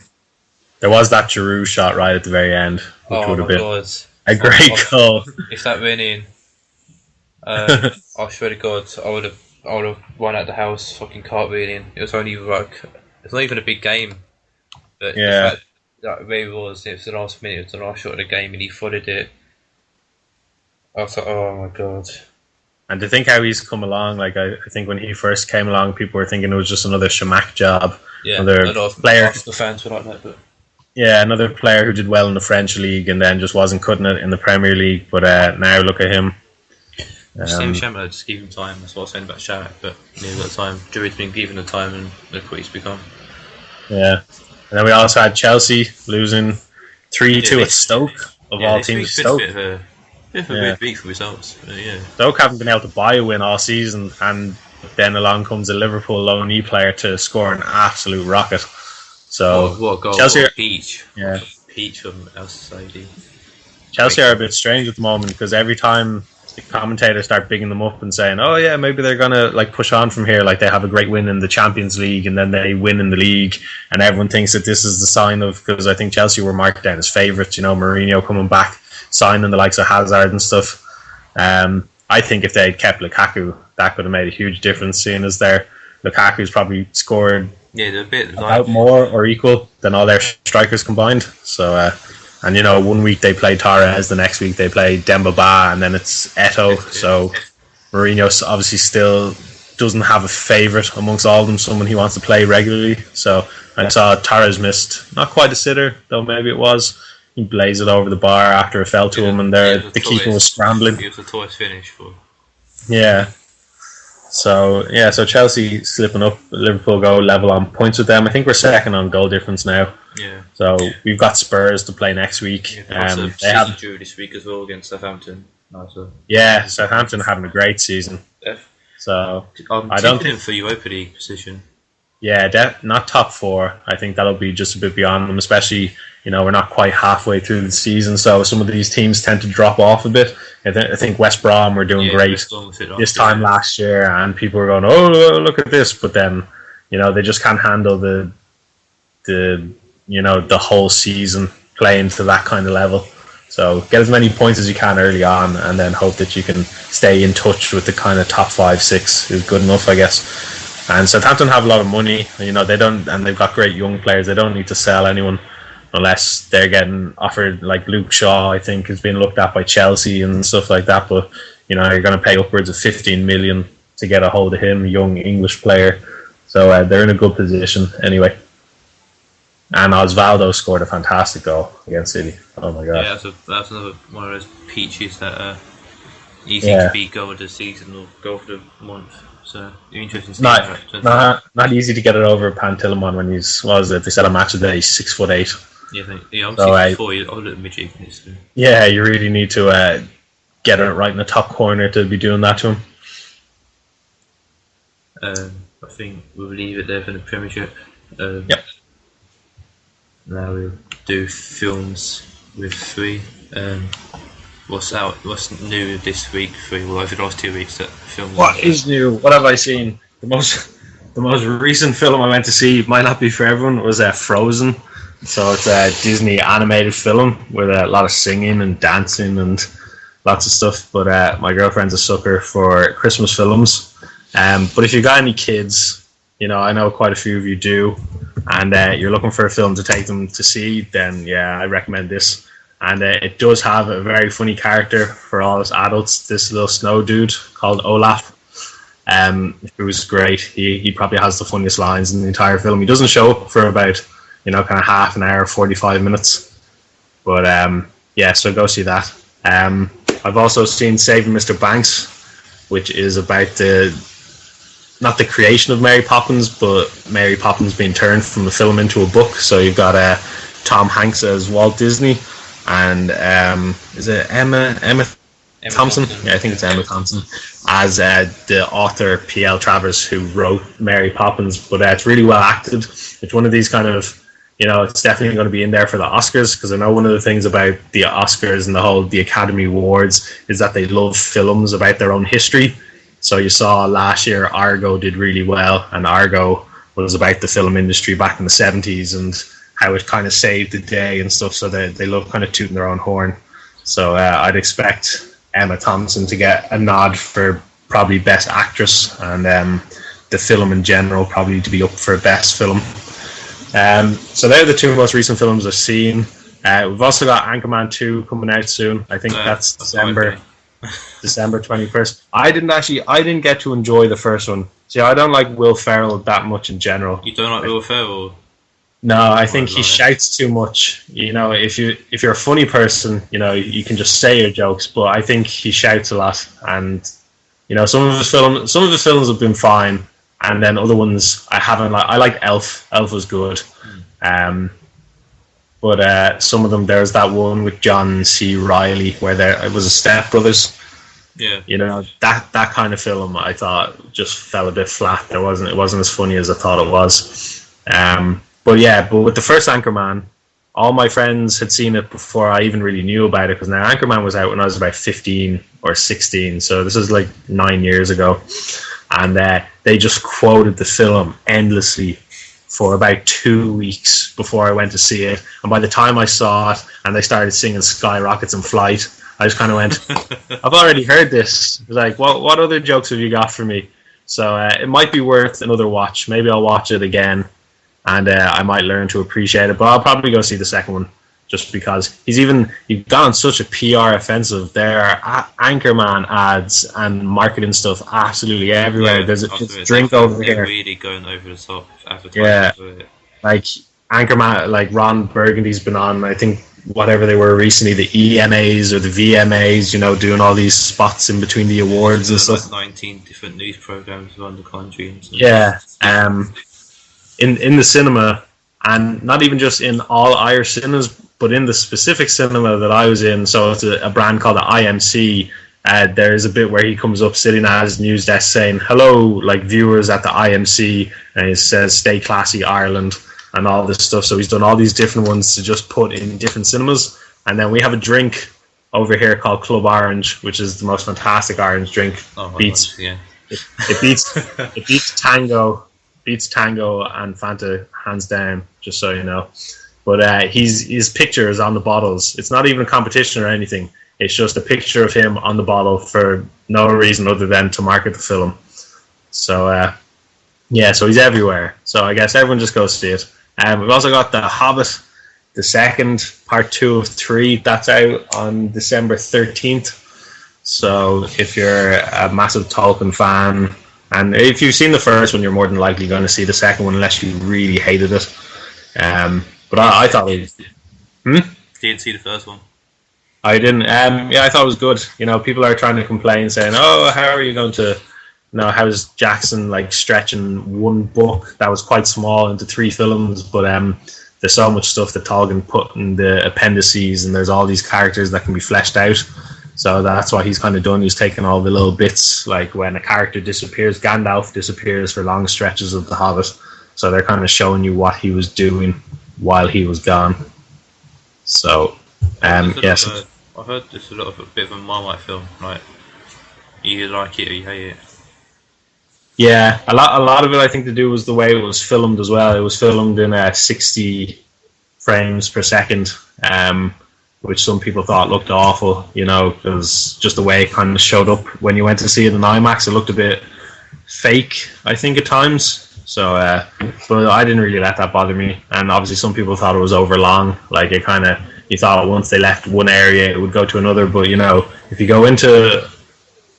There was that Giroud shot right at the very end, which would have been God. a great goal. If that went in, I swear to God, I would have run out the house fucking cartwheeling. It was only like, it's not even a big game, but Yeah. the fact that really was, it was the last minute, it was the last shot of the game, and he followed it. I was like, oh my God. And to think how he's come along, like I think when he first came along, people were thinking it was just another Shamak job. Yeah, another a lot of player. the fans were like that, but Yeah, another player who did well in the French league and then just wasn't cutting it in the Premier League. But now look at him. Same Shamak, just give him time. That's what I was saying about Shamak, but he's got time. Giroud's been given the time, and look what he's become. Yeah. And then we also had Chelsea losing 3-2 at Stoke, of all teams. Stoke. Bit of a weird week for results. Yeah. Stoke haven't been able to buy a win all season, and then along comes a Liverpool loanee player to score an absolute rocket. So what a goal! Chelsea, what a peach! Yeah, what a peach from El Saidi. Chelsea are a bit strange at the moment because every time the commentators start bigging them up and saying, "Oh yeah, maybe they're gonna like push on from here. Like they have a great win in the Champions League, and then they win in the league," and everyone thinks that this is the sign of, because I think Chelsea were marked down as favourites. You know, Mourinho coming back, signing the likes of Hazard and stuff. I think if they had kept Lukaku, that could have made a huge difference, seeing as their Lukaku's probably scored a bit about more or equal than all their strikers combined. So, and you know, one week they play Torres, the next week they play Demba Ba, and then it's Eto'o. So Mourinho obviously still doesn't have a favourite amongst all of them, someone he wants to play regularly. So I saw Torres missed, not quite a sitter, though maybe it was. He blazed it over the bar after it fell to him, and the keeper was scrambling. It was a twice finish for. Yeah. So Chelsea slipping up. Liverpool go level on points with them. I think we're second on goal difference now. Yeah. So we've got Spurs to play next week. They have drew this week as well against Southampton. Yeah, Southampton are having a great season. So I don't think for Europa League position. Yeah, not top four. I think that'll be just a bit beyond them, especially, you know, we're not quite halfway through the season, so some of these teams tend to drop off a bit. I think West Brom were doing great this time last year, and people were going, "Oh, look at this," but then, you know, they just can't handle the whole season playing to that kind of level. So get as many points as you can early on, and then hope that you can stay in touch with the kind of top 5-6 is good enough, I guess. And Southampton have a lot of money, you know, and they've got great young players. They don't need to sell anyone unless they're getting offered, like Luke Shaw, I think, is being looked at by Chelsea and stuff like that. But, you know, you're going to pay upwards of 15 million to get a hold of him, young English player. So they're in a good position anyway. And Osvaldo scored a fantastic goal against City. Oh my god! Yeah, that's another one of those peaches that easy to beat goal of the season or goal of the month. So interesting. Not easy to get it over Pantilimon when he's, what was it? They said on Match of the Day, 6'8". Yeah, I'm 6'4". I'm a little midget. Yeah, you really need to get it right in the top corner to be doing that to him. I think we'll leave it there for the Premiership. Yep. Now we'll do films with 3. What's new this week for you? Well, over the last 2 weeks that film. What is new? What have I seen? The most recent film I went to see, might not be for everyone, was Frozen. So it's a Disney animated film with a lot of singing and dancing and lots of stuff. But my girlfriend's a sucker for Christmas films. But if you got any kids, you know, I know quite a few of you do, and you're looking for a film to take them to see, then yeah, I recommend this. And it does have a very funny character for all us adults, this little snow dude called Olaf. It was great. He probably has the funniest lines in the entire film. He doesn't show up for about, you know, kind of half an hour, 45 minutes. But yeah, so go see that. I've also seen Saving Mr. Banks, which is about not the creation of Mary Poppins, but Mary Poppins being turned from a film into a book. So you've got Tom Hanks as Walt Disney, and is it Emma Thompson? Yeah, I think it's Emma Thompson as the author P.L. Travers, who wrote Mary Poppins. But it's really well acted. It's one of these kind of, you know, it's definitely going to be in there for the Oscars, because I know one of the things about the Oscars and the Academy Awards is that they love films about their own history. So you saw last year Argo did really well, and Argo was about the film industry back in the 70s, and how it kind of saved the day and stuff. So they love kind of tooting their own horn. So I'd expect Emma Thompson to get a nod for probably Best Actress, and the film in general probably to be up for Best Film. So they're the two most recent films I've seen. We've also got Anchorman 2 coming out soon. I think that's December 21st. I didn't get to enjoy the first one. See, I don't like Will Ferrell that much in general. You don't like Will Ferrell? No, I think he shouts too much. You know, if you're a funny person, you know, you can just say your jokes. But I think he shouts a lot, and you know, some of the films have been fine, and then other ones I haven't liked. I liked Elf. Elf was good. But some of them, there's that one with John C. Reilly where it was a Step Brothers. Yeah. You know, that kind of film I thought just fell a bit flat. It wasn't as funny as I thought it was. But with the first Anchorman, all my friends had seen it before I even really knew about it, because now Anchorman was out when I was about 15 or 16, so this is like 9 years ago. And they just quoted the film endlessly for about 2 weeks before I went to see it. And by the time I saw it and they started singing Skyrockets in Flight, I just kind of went, I've already heard this. It was like, what other jokes have you got for me? So it might be worth another watch. Maybe I'll watch it again, and I might learn to appreciate it. But I'll probably go see the second one, just because you've gone on such a PR offensive. There are Anchorman ads and marketing stuff absolutely everywhere. Yeah, there's a drink over here. They're really going over the top advertising. Yeah, for it. like Anchorman, like Ron Burgundy's been on, I think, whatever they were recently, the EMAs or the VMAs, you know, doing all these spots in between the awards and stuff. Like 19 different news programs around the country. And stuff. Yeah, in the cinema, and not even just in all Irish cinemas, but in the specific cinema that I was in. So it's a brand called the IMC. There's a bit where he comes up sitting at his news desk saying, "Hello, like viewers at the IMC," and he says, "Stay classy, Ireland," and all this stuff. So he's done all these different ones to just put in different cinemas. And then we have a drink over here called Club Orange, which is the most fantastic orange drink. Yeah. It beats Tango and Fanta hands down, just so you know. But his picture is on the bottles. It's not even a competition or anything. It's just a picture of him on the bottle for no reason other than to market the film. So so he's everywhere. So I guess everyone just goes to see it. We've also got The Hobbit, the second, part 2 of 3. That's out on December 13th. So if you're a massive Tolkien fan, and if you've seen the first one, you're more than likely going to see the second one, unless you really hated it. But I thought it was... Didn't see the first one. I didn't. I thought it was good. You know, people are trying to complain, saying, "Oh, how are you going to... You know, how's Jackson like stretching one book that was quite small into 3 films?" But there's so much stuff that Tolkien put in the appendices, and there's all these characters that can be fleshed out. So that's what he's kind of done. He's taken all the little bits, like when a character disappears, Gandalf disappears for long stretches of The Hobbit. So they're kind of showing you what he was doing while he was gone. So, yes. I've heard this a bit of a Marmite film. Like, you like it or you hate it. Yeah, a lot of it I think to do was the way it was filmed as well. It was filmed in 60 frames per second, which some people thought looked awful. You know, it was just the way it kind of showed up when you went to see it in IMAX. It looked a bit fake, I think, at times. So, but I didn't really let that bother me. And obviously, some people thought it was over long. Like it kind of, you thought once they left one area, it would go to another. But you know, if you go into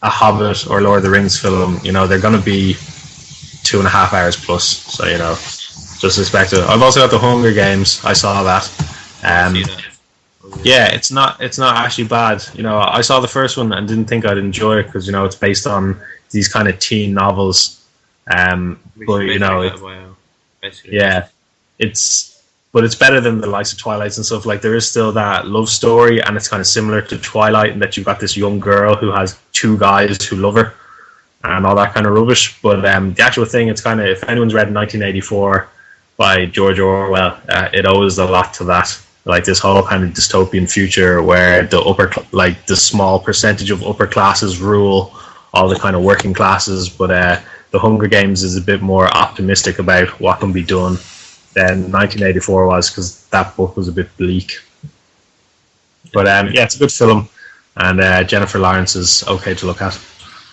a Hobbit or Lord of the Rings film, you know, they're going to be 2.5 hours plus. So, you know, just expect it. I've also got the Hunger Games. I saw that. Yeah, it's not actually bad. You know, I saw the first one and didn't think I'd enjoy it because, you know, it's based on these kind of teen novels. But you know, yeah, but it's better than the likes of Twilight and stuff. Like there is still that love story, and it's kind of similar to Twilight in that you've got this young girl who has 2 guys who love her, and all that kind of rubbish. But the actual thing, it's kind of, if anyone's read 1984 by George Orwell, it owes a lot to that. Like this whole kind of dystopian future where the small percentage of upper classes rule all the kind of working classes. But the Hunger Games is a bit more optimistic about what can be done than 1984 was, because that book was a bit bleak. But yeah, it's a good film, and Jennifer Lawrence is okay to look at.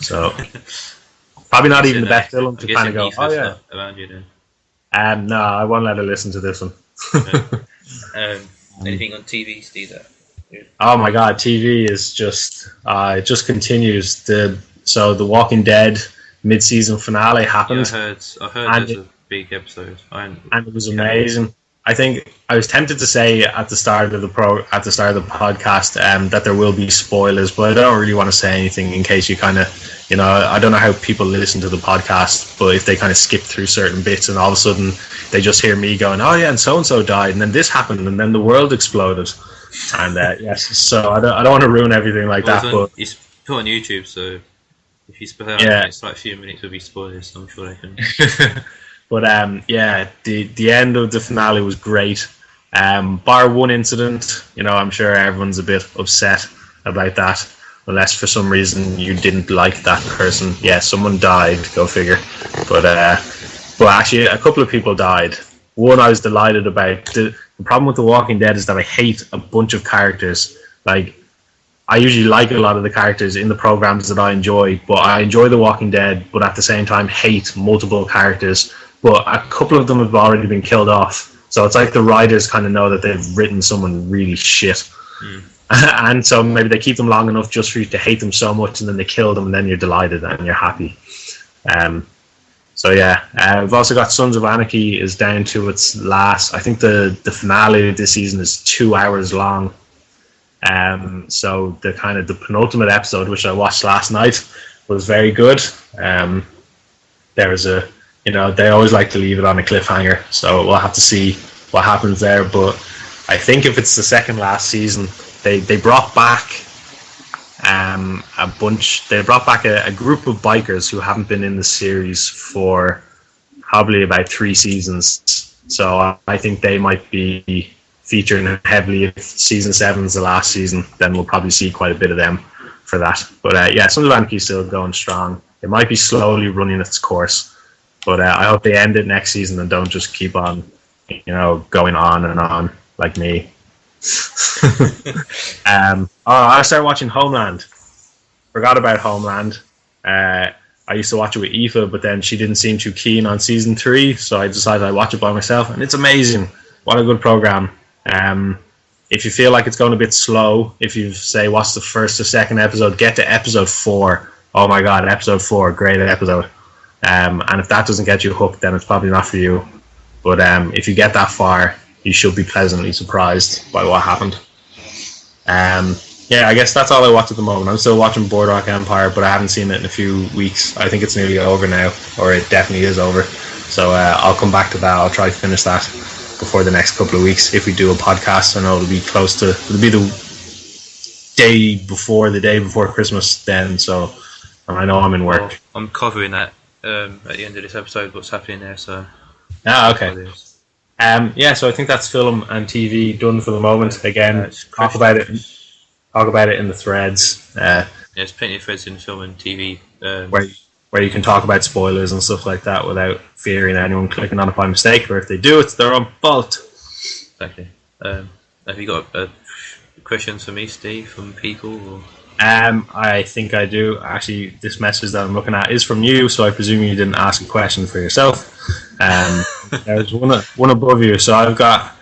So probably not even the best film to kind of go, oh yeah. Around you then. No, I won't let her listen to this one. Anything on TV, Steve? Oh my god, TV is just it just continues. So the Walking Dead mid-season finale happened. Yeah, I heard there's a big episode, and it was amazing. I think I was tempted to say at the start of the podcast that there will be spoilers, but I don't really want to say anything in case you kind of, I don't know how people listen to the podcast, but if they kind of skip through certain bits and all of a sudden they just hear me going, oh yeah, and so died, and then this happened, and then the world exploded, and yes, so I don't want to ruin everything like that. But it's put on YouTube, so if you spoil it, it's like a few minutes will be spoilers. So I'm sure they can. But yeah, the end of the finale was great. Bar one incident, I'm sure everyone's a bit upset about that, unless for some reason you didn't like that person. Yeah, someone died, go figure. But actually, a couple of people died. One I was delighted about. The problem with The Walking Dead is that I hate a bunch of characters. Like, I usually like a lot of the characters in the programs that I enjoy, but I enjoy The Walking Dead, but at the same time hate multiple characters. But a couple of them have already been killed off. So it's like the writers kind of know that they've written someone really shit. And so maybe they keep them long enough just for you to hate them so much, and then they kill them, and then you're delighted and you're happy. So yeah, we've also got Sons of Anarchy is down to its last. I think the finale of this season is 2 hours long. So the penultimate episode, which I watched last night, was very good. There was they always like to leave it on a cliffhanger, so we'll have to see what happens there. But I think if it's the second last season, they brought back a group of bikers who haven't been in the series for probably about 3 seasons. So I think they might be featuring heavily. If season 7 is the last season, then we'll probably see quite a bit of them for that. But yeah, Sons of Anarchy is still going strong. It might be slowly running its course. But I hope they end it next season and don't just keep on, going on and on like me. I started watching Homeland. Forgot about Homeland. I used to watch it with Aoife, but then she didn't seem too keen on season 3, so I decided I'd watch it by myself, and it's amazing. What a good program. If you feel like it's going a bit slow, if you say watch the first or second episode, get to episode 4. Oh my god, episode 4, great episode. And if that doesn't get you hooked, then it's probably not for you. But if you get that far, you should be pleasantly surprised by what happened. Yeah, I guess that's all I watch at the moment. I'm still watching Boardwalk Empire, but I haven't seen it in a few weeks. I think it's nearly over now, or it definitely is over. So I'll come back to that. I'll try to finish that before the next couple of weeks. If we do a podcast, I know it'll be the day before Christmas then. So I know I'm in work. Well, I'm covering that. At the end of this episode, what's happening there? So okay. Yeah, so I think that's film and TV done for the moment. Again, talk about it in the threads. There's plenty of threads in film and TV where you can talk about spoilers and stuff like that without fearing anyone clicking on it by mistake, or if they do, it's their own fault. Exactly. Have you got questions for me, Steve, from people? Or? I think I do. Actually, this message that I'm looking at is from you, so I presume you didn't ask a question for yourself. There's one above you, so I've got.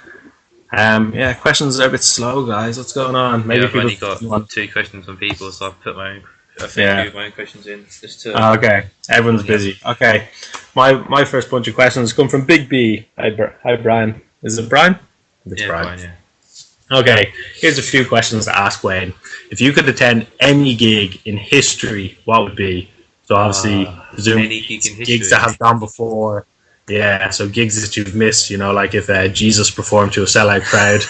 Questions are a bit slow, guys. What's going on? Maybe I've only got 2 questions from people, so I've put my own questions in. Just to okay, everyone's busy. Okay, my first bunch of questions come from Big B. Hi, Brian. Is it Brian? It's Brian. Yeah. Okay, here's a few questions to ask Wayne. If you could attend any gig in history, what would it be? So obviously, presumably gigs that have gone before. Yeah, so gigs that you've missed, like if Jesus performed to a sellout crowd.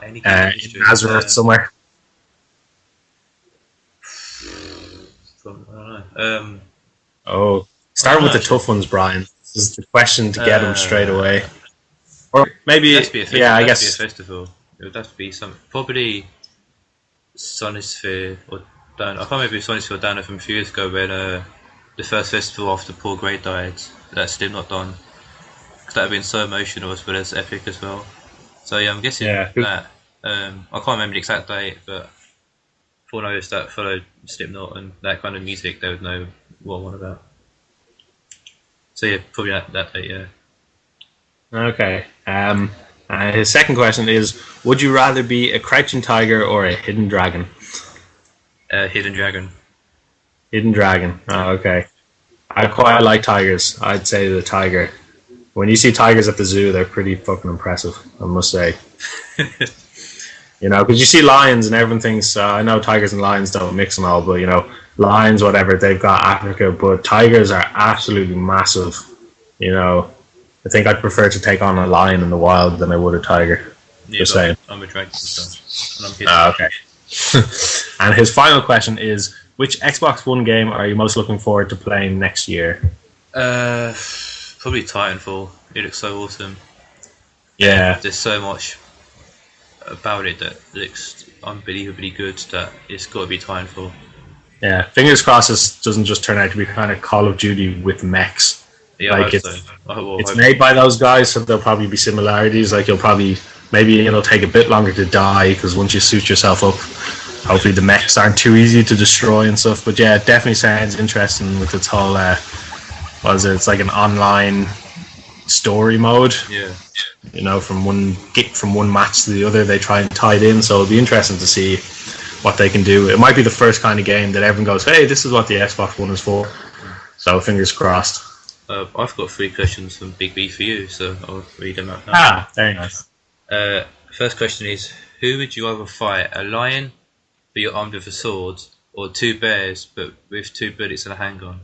Any gig in history. Nazareth somewhere. I don't know. Start with the tough ones, Brian. This is the question to get them straight away. Or maybe, I guess. Be a festival. It would have to be probably Sonisphere or down. I can't remember if Sonisphere down from a few years ago when the first festival after Paul Gray died. That's still not done. because that would have been so emotional as well as epic as well. So yeah, I'm guessing Yeah. that. I can't remember the exact date, but for those that follow Slipknot and that kind of music, they would know what I'm on about. So yeah, probably that date, yeah. Okay. His second question is: would you rather be a crouching tiger or a hidden dragon? Hidden Dragon. Hidden dragon. Oh, okay. I quite like tigers. I'd say the tiger. When you see tigers at the zoo, they're pretty fucking impressive, I must say. You know, because you see lions and everyone thinks, I know tigers and lions don't mix and all, but, you know, lions, whatever, they've got Africa, but tigers are absolutely massive. You know, I think I'd prefer to take on a lion in the wild than I would a tiger. Yeah, Just saying. I'm a dragon, so, and I'm hidden. Okay. And his final question is, which Xbox One game are you most looking forward to playing next year? Probably Titanfall. It looks so awesome. Yeah. There's so much about it that looks unbelievably good that it's got to be Titanfall. Yeah. Fingers crossed this doesn't just turn out to be kind of Call of Duty with mechs. Yeah, like I hope so. It's made by those guys, so there'll probably be similarities. Like maybe it'll take a bit longer to die because once you suit yourself up, hopefully the mechs aren't too easy to destroy and stuff. But yeah, it definitely sounds interesting with its whole what is it? It's like an online story mode. Yeah. You know, from one match to the other, they try and tie it in. So it'll be interesting to see what they can do. It might be the first kind of game that everyone goes, "Hey, this is what the Xbox One is for." So fingers crossed. I've got 3 questions from Big B for you, so I'll read them out now. Very nice. First question is: who would you rather fight, a lion, but you're armed with a sword, or 2 bears, but with 2 bullets and a handgun?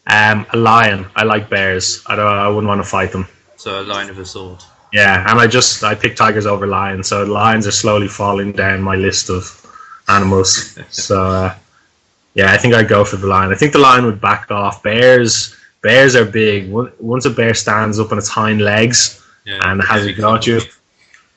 A lion. I like bears. I wouldn't want to fight them. So a lion with a sword. Yeah, and I pick tigers over lions, so lions are slowly falling down my list of animals. So yeah, I think I'd go for the lion. I think the lion would back off. Bears are big. Once a bear stands up on its hind legs and has a go at you.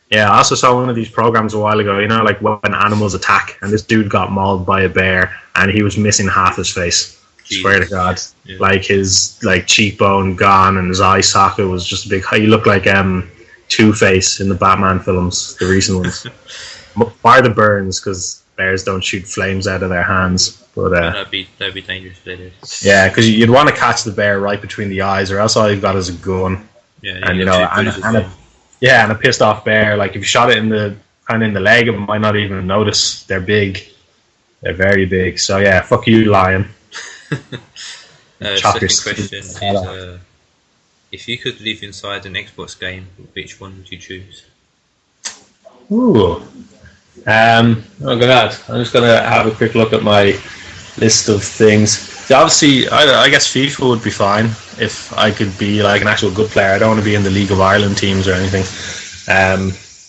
Yeah, I also saw one of these programs a while ago, you know, like when animals attack, and this dude got mauled by a bear and he was missing half his face. Jesus. Swear to God. Yeah. Like his cheekbone gone and his eye socket was just a big. He looked like Two-Face in the Batman films, the recent ones. Bar the burns, because bears don't shoot flames out of their hands. But that'd be dangerous if they did. Yeah, because you'd want to catch the bear right between the eyes, or else all you've got is a gun. Yeah, and and a pissed off bear. Like if you shot it in the leg, it might not even notice. They're big. They're very big. So yeah, fuck you, lion. Second question is: if you could live inside an Xbox game, which one would you choose? Ooh. Oh God! I'm just gonna have a quick look at my list of things. So obviously, I guess FIFA would be fine if I could be like an actual good player. I don't want to be in the League of Ireland teams or anything.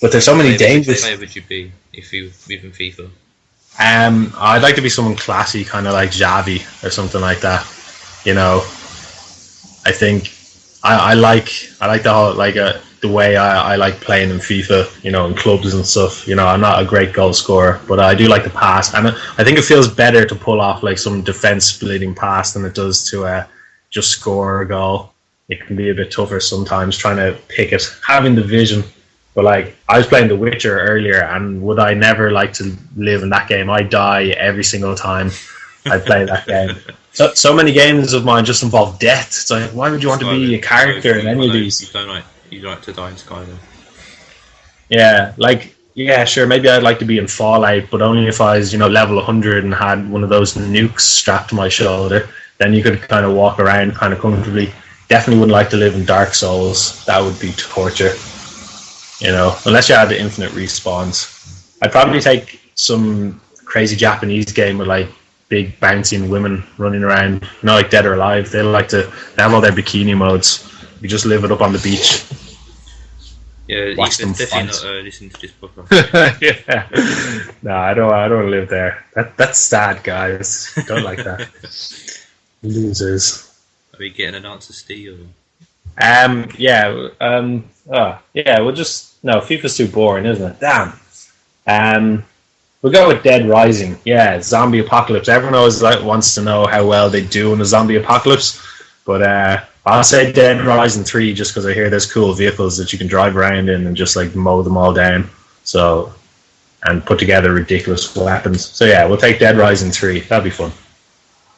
But there's so many dangerous. Where would you be if you live in FIFA? I'd like to be someone classy, kind of like Xavi or something like that. You know, I think I like the whole the way I like playing in FIFA, you know, in clubs and stuff. You know, I'm not a great goal scorer, but I do like the pass, and I think it feels better to pull off like some defense splitting pass than it does to just score a goal. It can be a bit tougher sometimes trying to pick it, having the vision. But like I was playing The Witcher earlier, and would I never like to live in that game? I die every single time I play that game. So many games of mine just involve death. It's like, why would you want to be a character in any of these? You like to die in Skyrim. Yeah, sure. Maybe I'd like to be in Fallout, but only if I was, you know, level 100 and had one of those nukes strapped to my shoulder. Then you could kind of walk around kind of comfortably. Definitely wouldn't like to live in Dark Souls. That would be torture. You know, unless you had the infinite respawns. I'd probably take some crazy Japanese game with like big bouncing women running around, you know, like Dead or Alive. They have all their bikini modes. You just live it up on the beach. Yeah, watch you them definitely not listen to this podcast. Yeah. No, I don't live there. That's sad, guys. Don't like that. Losers. Are we getting an answer, Steve? We'll just FIFA's too boring, isn't it? Damn. We'll go with Dead Rising. Yeah, zombie apocalypse. Everyone always wants to know how well they do in a zombie apocalypse, but I'll say Dead Rising 3 just because I hear there's cool vehicles that you can drive around in and just like mow them all down. So, and put together ridiculous weapons. So yeah, we'll take Dead Rising 3. That'll be fun.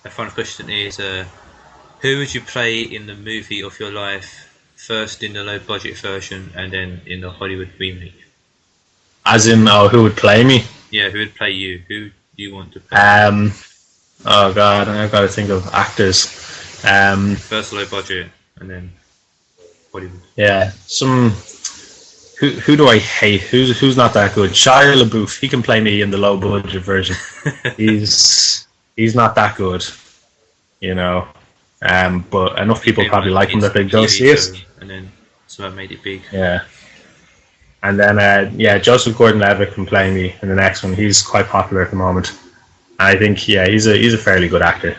My final question is, who would you play in the movie of your life, first in the low budget version and then in the Hollywood remake? As in, who would play me? Yeah, who would play you? Who do you want to play? Oh god, I've got to think of actors. First low budget and then Hollywood. Yeah, who do I hate? Who's not that good? Shia LaBeouf. He can play me in the low budget version. he's not that good, you know. But enough people probably like him that they go see it. And then so that made it big. Yeah. And then Joseph Gordon-Levitt can play me in the next one. He's quite popular at the moment. And I think he's a fairly good actor.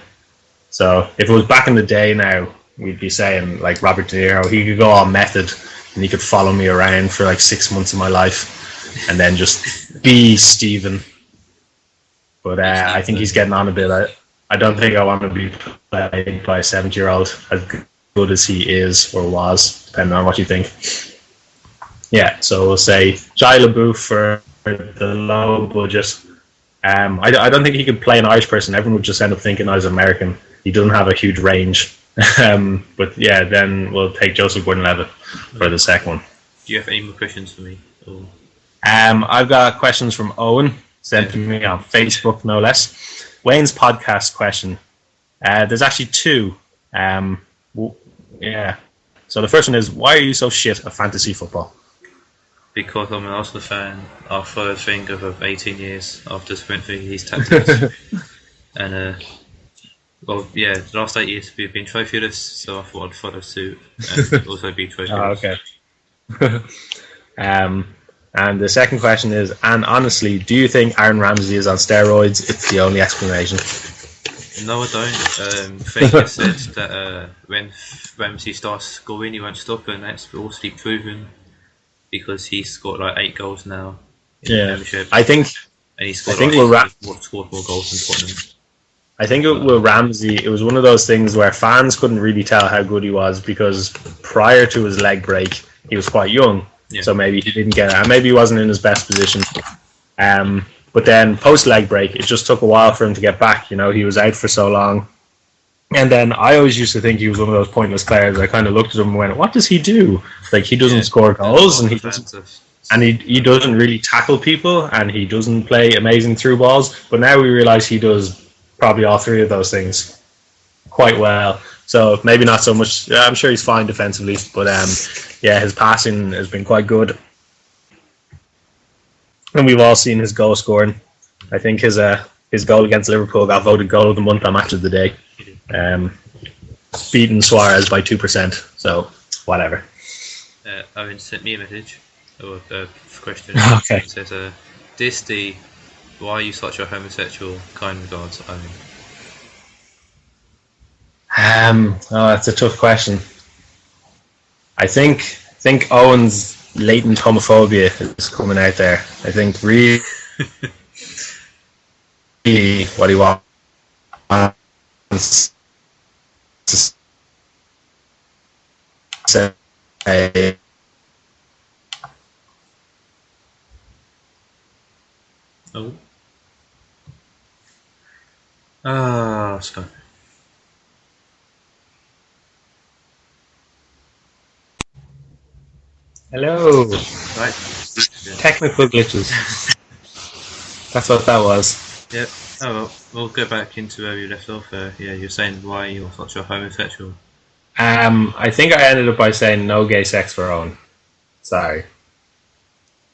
So if it was back in the day now, we'd be saying like Robert De Niro. He could go all method and he could follow me around for like 6 months of my life, and then just be Stephen. But I think he's getting on a bit. I don't think I want to be played by a 70-year-old as good as he is or was, depending on what you think. Yeah, so we'll say Shia LaBeouf for the low budget. I don't think he could play an Irish person. Everyone would just end up thinking I was American. He doesn't have a huge range. But yeah, then we'll take Joseph Gordon-Levitt for the second one. Do you have any more questions for me? Or? I've got questions from Owen, sent to me on Facebook, no less. Wayne's podcast question. There's actually two. Yeah. So the first one is, why are you so shit at fantasy football? Because I'm an Arsenal fan after a thing of 18 years after spent through these tactics. And well, yeah, the last 8 years we've been trophyless, so I thought I'd follow suit and also be trophyless. Oh, okay. And the second question is, and honestly, do you think Aaron Ramsey is on steroids? It's the only explanation. No, I don't. Vegas said that when Ramsey starts scoring, he won't stop, and that's also proven because he's scored like 8 goals now in the Premiership. I think he scored more goals than Tottenham. I think with Ramsey, it was one of those things where fans couldn't really tell how good he was because prior to his leg break, he was quite young. Yeah. So maybe he didn't get it. And maybe he wasn't in his best position. But then post-leg break, it just took a while for him to get back. You know, he was out for so long. And then I always used to think he was one of those pointless players. I kind of looked at him and went, what does he do? Like, he doesn't score goals and he doesn't really tackle people and he doesn't play amazing through balls. But now we realise he does probably all three of those things quite well. So maybe not so much. I'm sure he's fine defensively, but yeah, his passing has been quite good, and we've all seen his goal scoring. I think his goal against Liverpool got voted goal of the month on Match of the Day, beating Suarez by 2%. So whatever. Owen sent me a message or a question. Okay. It says, "Dear Ste, why are you such a homosexual? Kind regards, Owen." That's a tough question. I think Owen's latent homophobia is coming out there. I think really what he wants to say. Scott. Hello. Right. Technical glitches. That's what that was. Yep. Oh well, we'll go back into where you left off. Yeah, you're saying why you're such a homosexual. I think I ended up by saying no gay sex for Owen. Sorry.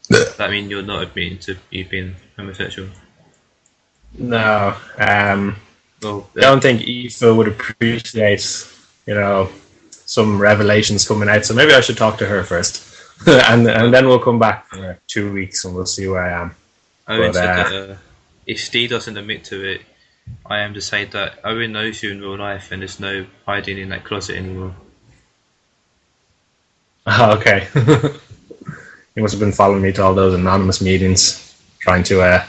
Does that mean you're not admitting to you being homosexual? No. I don't think Eva would appreciate, some revelations coming out. So maybe I should talk to her first. and then we'll come back for 2 weeks and we'll see where I am. Owen said that if Ste doesn't admit to it, I am to say that Owen knows you in real life and there's no hiding in that closet anymore. Oh, okay. He must have been following me to all those anonymous meetings, trying to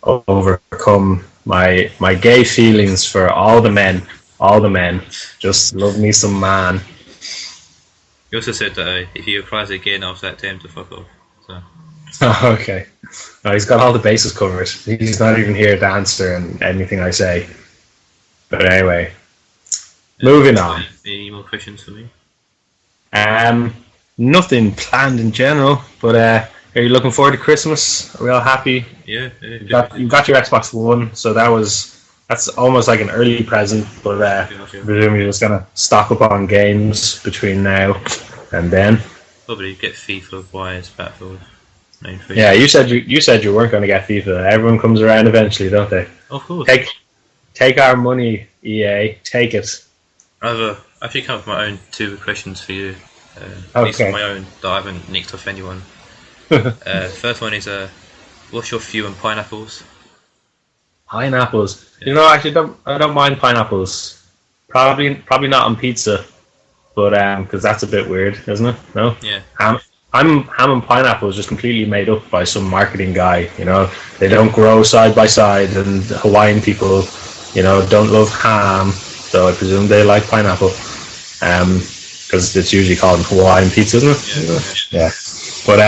overcome my gay feelings for all the men All the men. Just love me some man. He also said that if he applies again after that, tell him to fuck off. So. Oh, okay. No, he's got all the bases covered. He's not even here to answer anything I say. But anyway, moving on. Any more questions for me? Nothing planned in general, but are you looking forward to Christmas? Are we all happy? Yeah. You got your Xbox One, so that's almost like an early present, but I presume you're just gonna stock up on games between now and then. Probably get FIFA, Wires, Battlefield. Yeah, you said you weren't going to get FIFA. Everyone comes around eventually, don't they? Of course. Take our money, EA. Take it. I've actually come up with my own 2 questions for you. Okay. These are my own that I haven't nicked off anyone. First one is what's your view on pineapples? Pineapples. Yeah. You know, actually, I don't mind pineapples. Probably not on pizza, but because that's a bit weird, isn't it? No. Yeah. Ham and pineapple is just completely made up by some marketing guy. You know, they don't grow side by side, and Hawaiian people, you know, don't love ham, so I presume they like pineapple. Because it's usually called Hawaiian pizza, isn't it? Yeah. But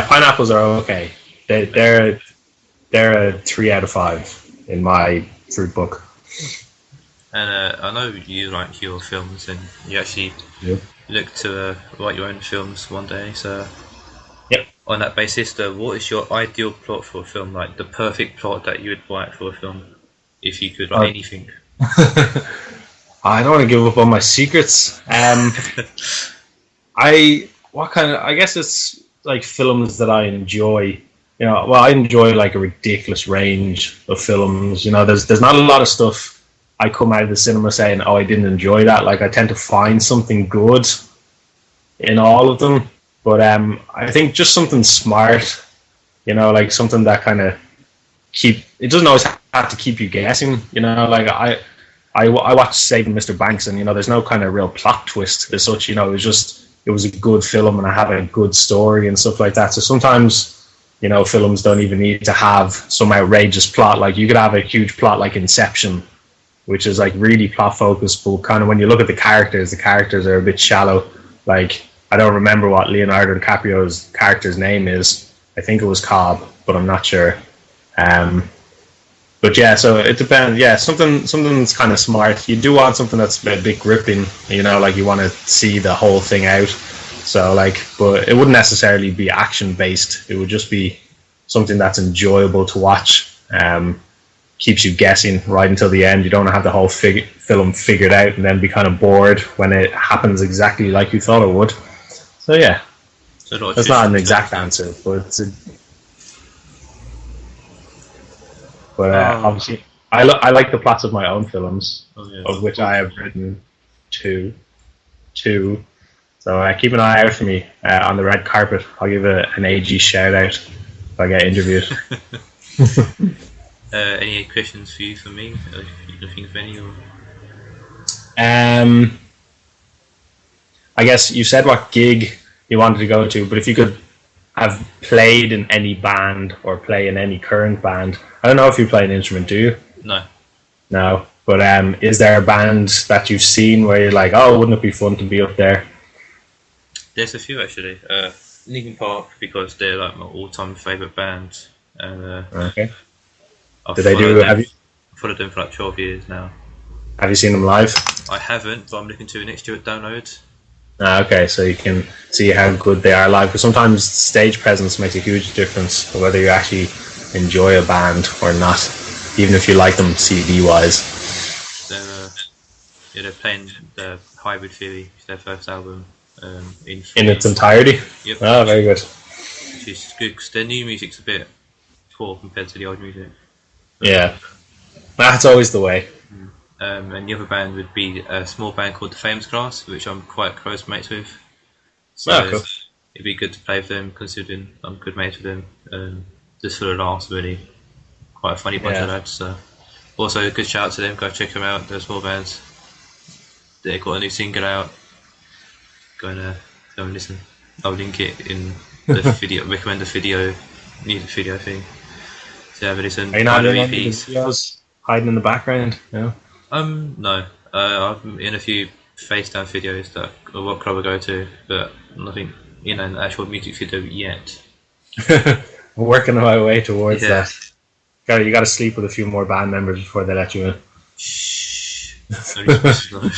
pineapples are okay. They're a 3 out of 5 in my fruit book. And I know you like your films, and you actually look to write your own films one day. So, on that basis, what is your ideal plot for a film? Like the perfect plot that you would write for a film, if you could write anything. I don't want to give up on my secrets. I guess it's like films that I enjoy. You know, well, I enjoy like a ridiculous range of films. You know, there's not a lot of stuff I come out of the cinema saying, "Oh, I didn't enjoy that." Like, I tend to find something good in all of them. But I think just something smart. You know, like something that kind of it doesn't always have to keep you guessing. You know, like I watched Saving Mr. Banks, and you know, there's no kind of real plot twist as such. You know, it was a good film, and I have a good story and stuff like that. So sometimes, you know, films don't even need to have some outrageous plot. Like, you could have a huge plot like Inception, which is like really plot focused, but kind of when you look at the characters are a bit shallow. Like, I don't remember what Leonardo DiCaprio's character's name is. I think it was Cobb, but I'm not sure. But yeah, so it depends. Yeah, something's kind of smart. You do want something that's a bit gripping, you know, like you want to see the whole thing out. So like, but it wouldn't necessarily be action based. It would just be something that's enjoyable to watch. Keeps you guessing right until the end. You don't have the whole film figured out and then be kind of bored when it happens exactly like you thought it would. So yeah, that's not an exact answer, but it's obviously, I like the plots of my own films, of which I have written two. So keep an eye out for me on the red carpet. I'll give an AG shout out if I get interviewed. Any questions for you from me? You can think of any? Or? I guess you said what gig you wanted to go to, but if you could have played in any band or play in any current band, I don't know if you play an instrument, do you? No. But is there a band that you've seen where you're like, oh, wouldn't it be fun to be up there? There's a few actually. Linkin Park, because they're like my all-time favourite band. Okay. I've followed them for like 12 years now. Have you seen them live? I haven't, but I'm looking to next year at Download. Okay, so you can see how good they are live. Because sometimes stage presence makes a huge difference for whether you actually enjoy a band or not, even if you like them CD-wise. They're playing the Hybrid Theory, their first album, in its entirety. Yep. Oh, very good. Which is good because their new music's a bit poor compared to the old music. Yeah, that's always the way. And the other band would be a small band called the Famous Class, which I'm quite close mates with. So cool. It'd be good to play with them, considering I'm good mates with them. Just for the laughs, really. Quite a funny bunch of lads. So. Also, a good shout out to them. Go check them out. They're small bands. They've got a new single out. Go and listen. I'll link it in the video. Recommend the music video thing. So have a listen. Are you not doing any videos hiding in the background? No. No. I'm in a few FaceTime videos that of what club I go to, but nothing, an actual music video yet. I'm working my way towards Yeah. that. You got to sleep with a few more band members before they let you in. Shh. Only specified.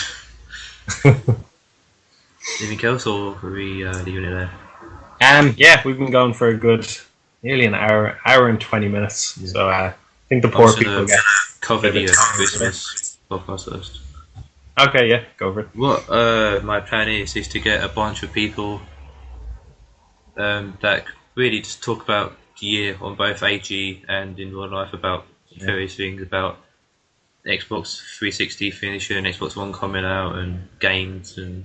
Anything else, or are we leaving it there? Yeah, we've been going for a good nearly an hour and 20 minutes. Yeah. So I think the poor Also, people get cover the get it. Christmas podcast first. Okay, yeah, go for it. What my plan is to get a bunch of people that really just talk about the year on both AG and in real life about various things about Xbox 360 finishing, Xbox One coming out, and games and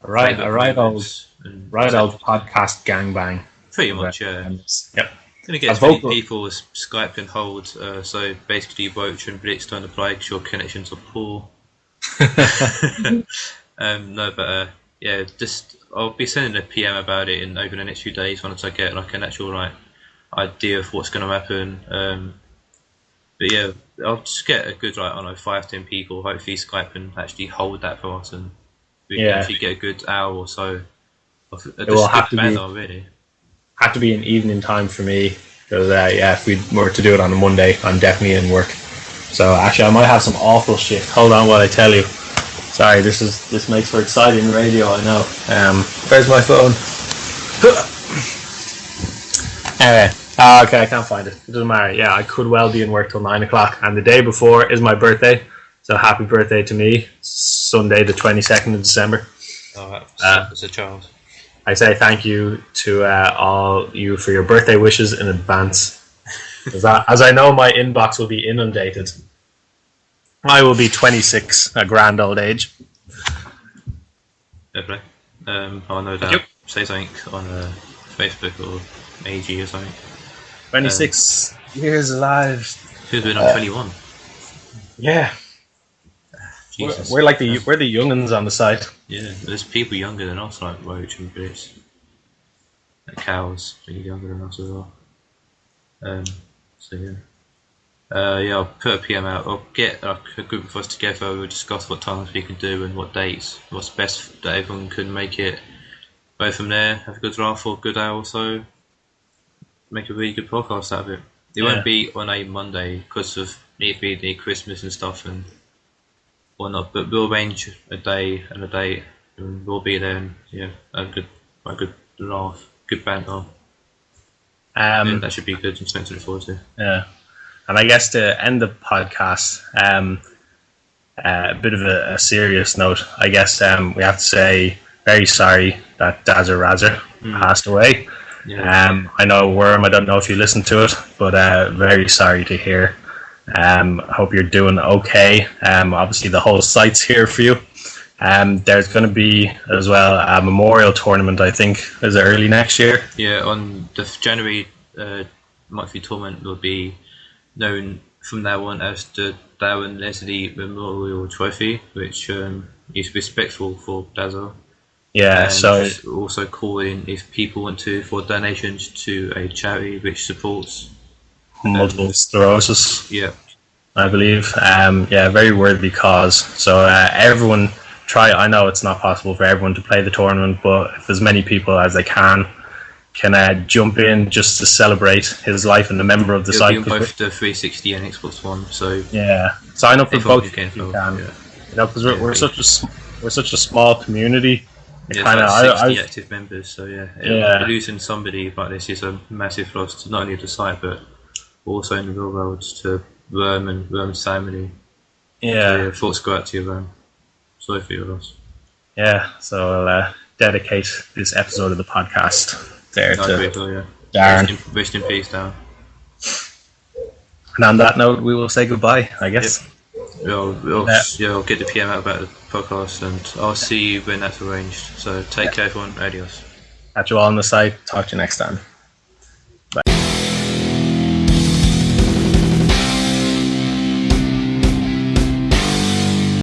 A right old podcast gangbang. Pretty much, yeah. Yep. Gonna get as many people as Skype can hold. So basically, Roach and Blitz don't apply because your connections are poor. Just I'll be sending a PM about it over the next few days once I get like an actual idea of what's going to happen. But yeah, I'll just get a good 5-10 people. Hopefully Skype can actually hold that for us, and we can actually get a good hour or so. It will have to really. Have to be an evening time for me because if we were to do it on a Monday, I'm definitely in work. So actually, I might have some awful shit. Hold on while I tell you. Sorry, this makes for exciting radio. I know. Where's my phone? Anyway, okay, I can't find it. It doesn't matter. Yeah, I could well be in work till 9 o'clock, and the day before is my birthday. So happy birthday to me, Sunday the 22nd of December. Oh, as a child. I say thank you to all you for your birthday wishes in advance. As I know my inbox will be inundated. I will be 26, a grand old age. Fair play. I'll no doubt say something on Facebook or AG or something. 26 years alive. Who's been on 21? Yeah. Jesus. We're like we're the young'uns on the side. Yeah, there's people younger than us, like Roach and Blitz. Like cows, really younger than us as well. So yeah. I'll put a PM out. I'll get a group of us together. We'll discuss what times we can do and what dates. What's best that everyone can make it. Go from there. Have a good laugh for a good hour or so. Make a really good podcast out of it. It won't be on a Monday because of it being the Christmas and stuff and whatnot. But we'll arrange a day and a date, and we'll be there and have a good laugh, good banter. That should be good and something to look forward to. Yeah. And I guess to end the podcast, a bit of a serious note, I guess we have to say very sorry that Dazzer Razzer passed away. Yeah. I know Worm, I don't know if you listened to it, but very sorry to hear. I hope you're doing okay. Obviously the whole site's here for you. There's going to be as well a memorial tournament, I think, is it early next year? Yeah, on the January monthly tournament will be known from now on as the Darren Leslie Memorial Trophy, which is respectful for Dazzle. Yeah, and so also call in if people want to for donations to a charity which supports multiple sclerosis. Yeah, I believe. Very worthy cause. So everyone try. I know it's not possible for everyone to play the tournament, but if as many people as they can jump in just to celebrate his life and a member of the site. Both the 360 and Xbox One. So yeah, sign up for both if you can. Because we're such a small community. Like 60 active members. So losing somebody like this is a massive loss to not only the site but also in the real world to Worm and Worm's family. Yeah, thoughts go out to you, Worm. Sorry for your loss. Yeah, so I'll dedicate this episode of the podcast there to Darren. Rest in peace, Darren. And on that note, we will say goodbye, I guess. Yep. I'll get the PM out about the podcast, and I'll see you when that's arranged. So take care, everyone. Adios. Catch you all on the site. Talk to you next time.